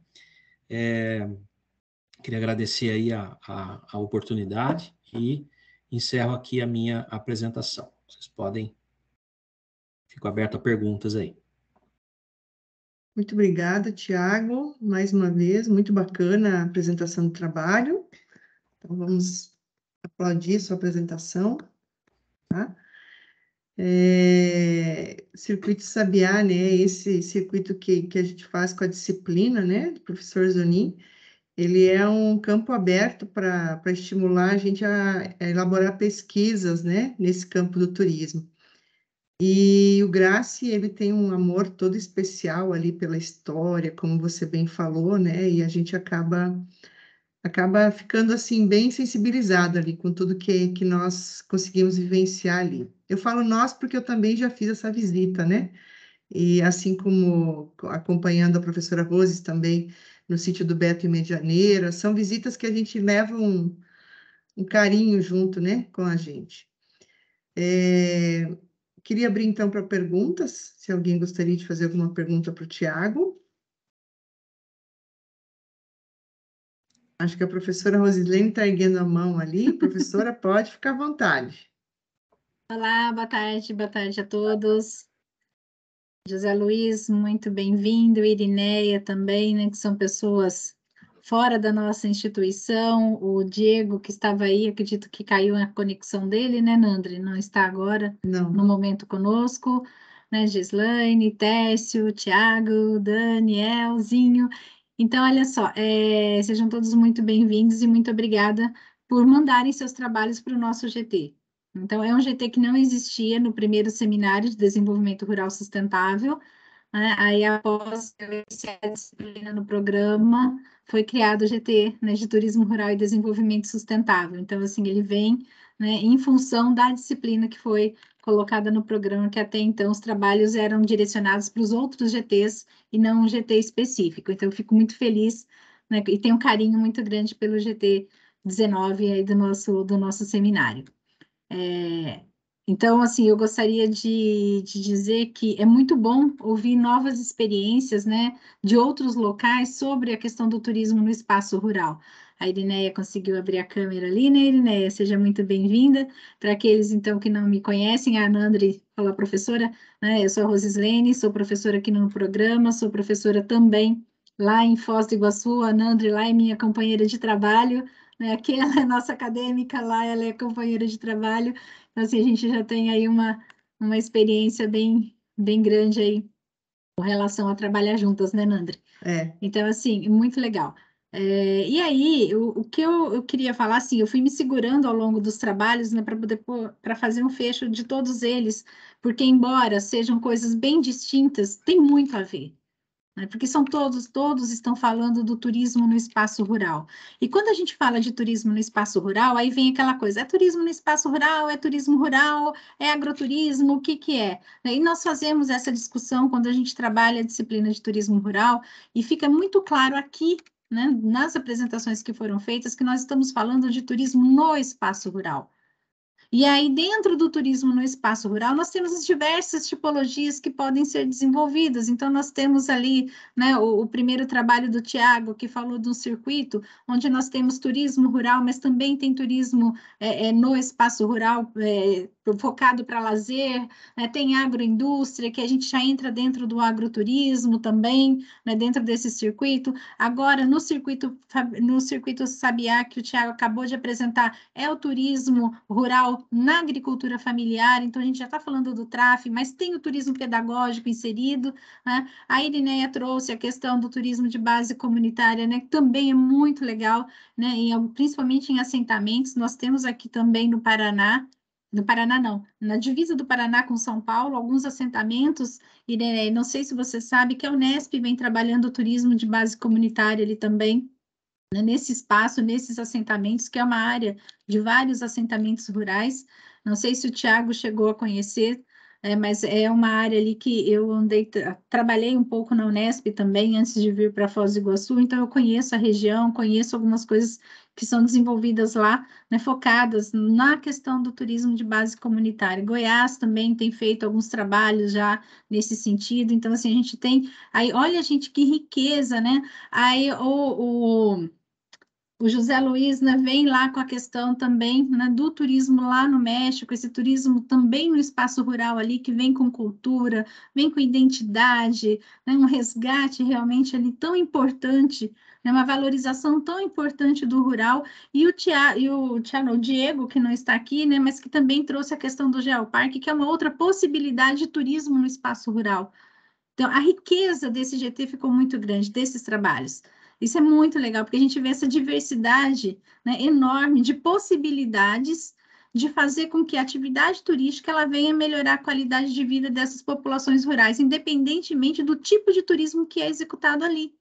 Queria agradecer aí a oportunidade e encerro aqui a minha apresentação. Vocês podem... Fico aberto a perguntas aí. Muito obrigada, Tiago, mais uma vez, muito bacana a apresentação do trabalho. Então, vamos aplaudir sua apresentação, tá? Circuito Sabiá, né? Esse circuito que a gente faz com a disciplina, né, do professor Zonin, ele é um campo aberto para estimular a gente a elaborar pesquisas, né, nesse campo do turismo. E o Graci, ele tem um amor todo especial ali pela história, como você bem falou, né? E a gente acaba ficando, assim, bem sensibilizado ali com tudo que nós conseguimos vivenciar ali. Eu falo nós porque eu também já fiz essa visita, né? E assim como acompanhando a professora Rose também no sítio do Beto em Medianeira, são visitas que a gente leva um um carinho junto, né, com a gente. Queria abrir, então, para perguntas, se alguém gostaria de fazer alguma pergunta para o Tiago. Acho que a professora Rosilene está erguendo a mão ali. Professora, pode ficar à vontade. Olá, boa tarde a todos. José Luiz, muito bem-vindo, Irineia também, né, que são pessoas fora da nossa instituição, o Diego, que estava aí, acredito que caiu a conexão dele, né, Nandri? Não está agora no momento conosco, né, Gislaine, Técio, Tiago, Danielzinho. Então, olha só, sejam todos muito bem-vindos e muito obrigada por mandarem seus trabalhos para o nosso GT. Então, é um GT que não existia no primeiro seminário de desenvolvimento rural sustentável, né? Aí, após eu iniciar a disciplina no programa, foi criado o GT, né, de Turismo Rural e Desenvolvimento Sustentável. Então, assim, ele vem, né, em função da disciplina que foi colocada no programa, que até então os trabalhos eram direcionados para os outros GTs e não um GT específico. Então, eu fico muito feliz, né, e tenho um carinho muito grande pelo GT 19 aí do nosso seminário. Então, assim, eu gostaria de dizer que é muito bom ouvir novas experiências, né, de outros locais sobre a questão do turismo no espaço rural. A Irineia conseguiu abrir a câmera ali, né, Irineia? Seja muito bem-vinda. Para aqueles, então, que não me conhecem, a Nandri falou, professora, né, eu sou a Rosislene, sou professora aqui no programa, sou professora também lá em Foz do Iguaçu, a Nandri lá é minha companheira de trabalho, né, aqui ela é nossa acadêmica, lá ela é companheira de trabalho. Então, assim, a gente já tem aí uma experiência bem grande aí com relação a trabalhar juntas, né, Nandri? Então, assim, muito legal. E aí, o que eu queria falar, assim, eu fui me segurando ao longo dos trabalhos, né, para fazer um fecho de todos eles, porque embora sejam coisas bem distintas, tem muito a ver. Porque são todos estão falando do turismo no espaço rural. E quando a gente fala de turismo no espaço rural, aí vem aquela coisa, é turismo no espaço rural, é turismo rural, é agroturismo, o que que é? E nós fazemos essa discussão quando a gente trabalha a disciplina de turismo rural, e fica muito claro aqui, né, nas apresentações que foram feitas, que nós estamos falando de turismo no espaço rural. E aí, dentro do turismo no espaço rural, nós temos as diversas tipologias que podem ser desenvolvidas. Então, nós temos ali, né, o primeiro trabalho do Tiago, que falou de um circuito, onde nós temos turismo rural, mas também tem turismo no espaço rural, focado para lazer, né, tem agroindústria, que a gente já entra dentro do agroturismo também, né, dentro desse circuito. Agora, no circuito Sabiá, que o Tiago acabou de apresentar, é o turismo rural na agricultura familiar, então a gente já está falando do TRAF, mas tem o turismo pedagógico inserido, né? A Irineia trouxe a questão do turismo de base comunitária, né, que também é muito legal, né, principalmente em assentamentos. Nós temos aqui também no Paraná não, na divisa do Paraná com São Paulo, alguns assentamentos, Irineia, não sei se você sabe que a Unesp vem trabalhando o turismo de base comunitária ali também, nesse espaço, nesses assentamentos, que é uma área de vários assentamentos rurais. Não sei se o Tiago chegou a conhecer, mas é uma área ali que eu trabalhei um pouco na Unesp também, antes de vir para Foz do Iguaçu, então eu conheço a região, conheço algumas coisas que são desenvolvidas lá, né, focadas na questão do turismo de base comunitária. Goiás também tem feito alguns trabalhos já nesse sentido, então assim, a gente tem, aí olha, gente, que riqueza, né? Aí o José Luiz, né, vem lá com a questão também, né, do turismo lá no México, esse turismo também no espaço rural ali, que vem com cultura, vem com identidade, né, um resgate realmente ali tão importante, né, uma valorização tão importante do rural, e o Diego, que não está aqui, né, mas que também trouxe a questão do Geoparque, que é uma outra possibilidade de turismo no espaço rural. Então, a riqueza desse GT ficou muito grande, desses trabalhos. Isso é muito legal, porque a gente vê essa diversidade, né, enorme de possibilidades de fazer com que a atividade turística ela venha melhorar a qualidade de vida dessas populações rurais, independentemente do tipo de turismo que é executado ali.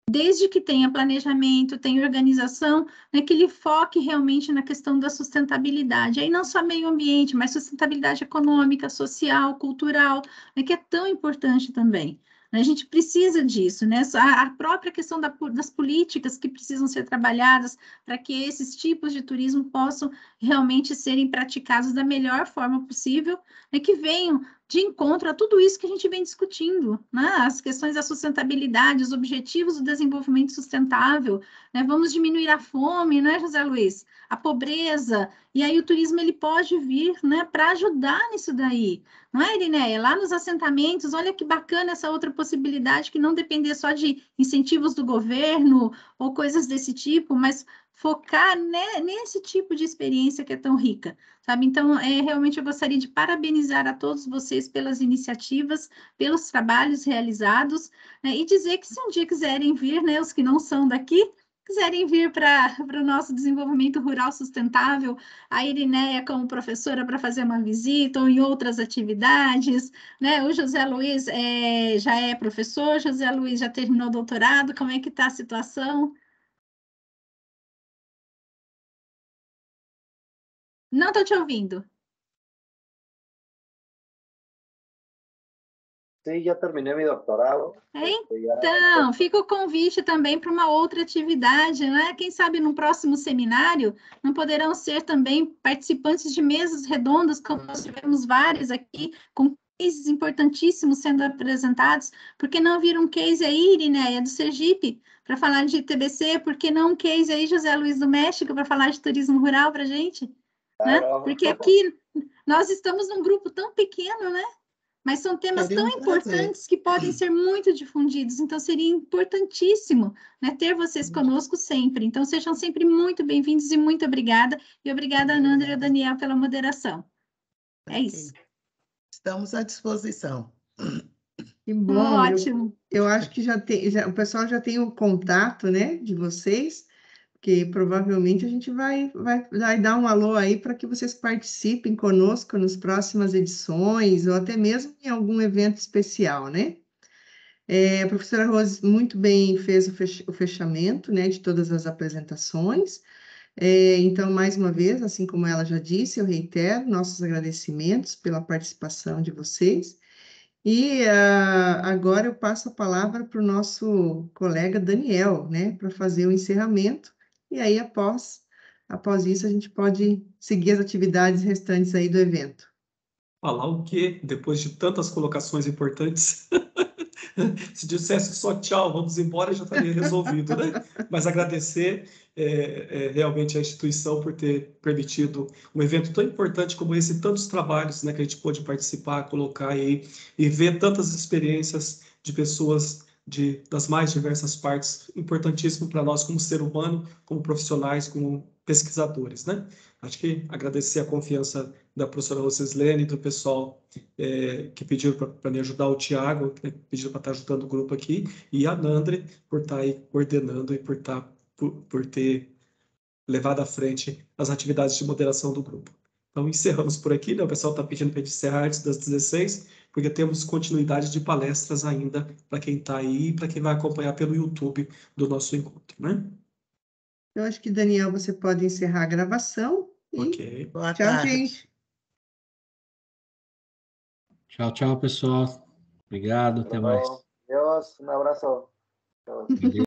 Desde que tenha planejamento, tenha organização, né, que ele foque realmente na questão da sustentabilidade. Aí não só meio ambiente, mas sustentabilidade econômica, social, cultural, né, que é tão importante também. A gente precisa disso, né? A própria questão das políticas que precisam ser trabalhadas para que esses tipos de turismo possam realmente serem praticados da melhor forma possível, né? Que venham de encontro a tudo isso que a gente vem discutindo, né? As questões da sustentabilidade, os objetivos do desenvolvimento sustentável, né? Vamos diminuir a fome, né, José Luiz? A pobreza, e aí o turismo ele pode vir, né, para ajudar nisso daí, não é, Irineia? Lá nos assentamentos, olha que bacana essa outra possibilidade, que não depender só de incentivos do governo ou coisas desse tipo, mas focar nesse tipo de experiência que é tão rica, sabe? Então, realmente eu gostaria de parabenizar a todos vocês pelas iniciativas, pelos trabalhos realizados, né, e dizer que se um dia quiserem vir, né, os que não são daqui, quiserem vir para o nosso desenvolvimento rural sustentável, a Irineia como professora para fazer uma visita ou em outras atividades, né? O José Luiz já é professor, José Luiz já terminou o doutorado, como é que está a situação? Não estou te ouvindo. Sí, ya terminé mi doctorado. Então, fica o convite também para uma outra atividade, né? Quem sabe no próximo seminário não poderão ser também participantes de mesas redondas, como nós tivemos várias aqui, com cases importantíssimos sendo apresentados. Por que não vir um case aí, Irineia, do Sergipe, para falar de TBC? Por que não um case aí, José Luiz, do México, para falar de turismo rural para a gente? Né? Porque aqui nós estamos num grupo tão pequeno, né? Mas são temas tão importantes que podem ser muito difundidos, então seria importantíssimo, né, ter vocês conosco sempre. Então sejam sempre muito bem-vindos e muito obrigada. E obrigada, Nandra e a Daniel, pela moderação. É isso. Estamos à disposição. Que bom. Ótimo. Eu acho que o pessoal já tem o contato, né, de vocês, que provavelmente a gente vai dar um alô aí para que vocês participem conosco nas próximas edições, ou até mesmo em algum evento especial, né? A professora Rose muito bem fez o fechamento, né, de todas as apresentações. Então, mais uma vez, assim como ela já disse, eu reitero nossos agradecimentos pela participação de vocês. E agora eu passo a palavra para o nosso colega Daniel, né, para fazer o encerramento. E aí, após isso, a gente pode seguir as atividades restantes aí do evento. Falar o quê? Depois de tantas colocações importantes. Se dissesse só tchau, vamos embora, já estaria resolvido, né? Mas agradecer realmente a instituição por ter permitido um evento tão importante como esse, tantos trabalhos, né, que a gente pôde participar, colocar aí, e ver tantas experiências de pessoas das mais diversas partes, importantíssimo para nós como ser humano, como profissionais, como pesquisadores, né? Acho que agradecer a confiança da professora Rosislene, do pessoal que pediram para me ajudar, o Tiago, que pediu para estar ajudando o grupo aqui, e a Nandre, por estar aí coordenando e por ter levado à frente as atividades de moderação do grupo. Então, encerramos por aqui, né? O pessoal está pedindo para a gente encerrar antes das 16, porque temos continuidade de palestras ainda para quem está aí e para quem vai acompanhar pelo YouTube do nosso encontro, né? Eu acho que, Daniel, você pode encerrar a gravação. Ok. Boa Tchau, tarde. gente. Tchau, tchau, pessoal. Obrigado, até mais. Adiós, un abrazo. Valeu.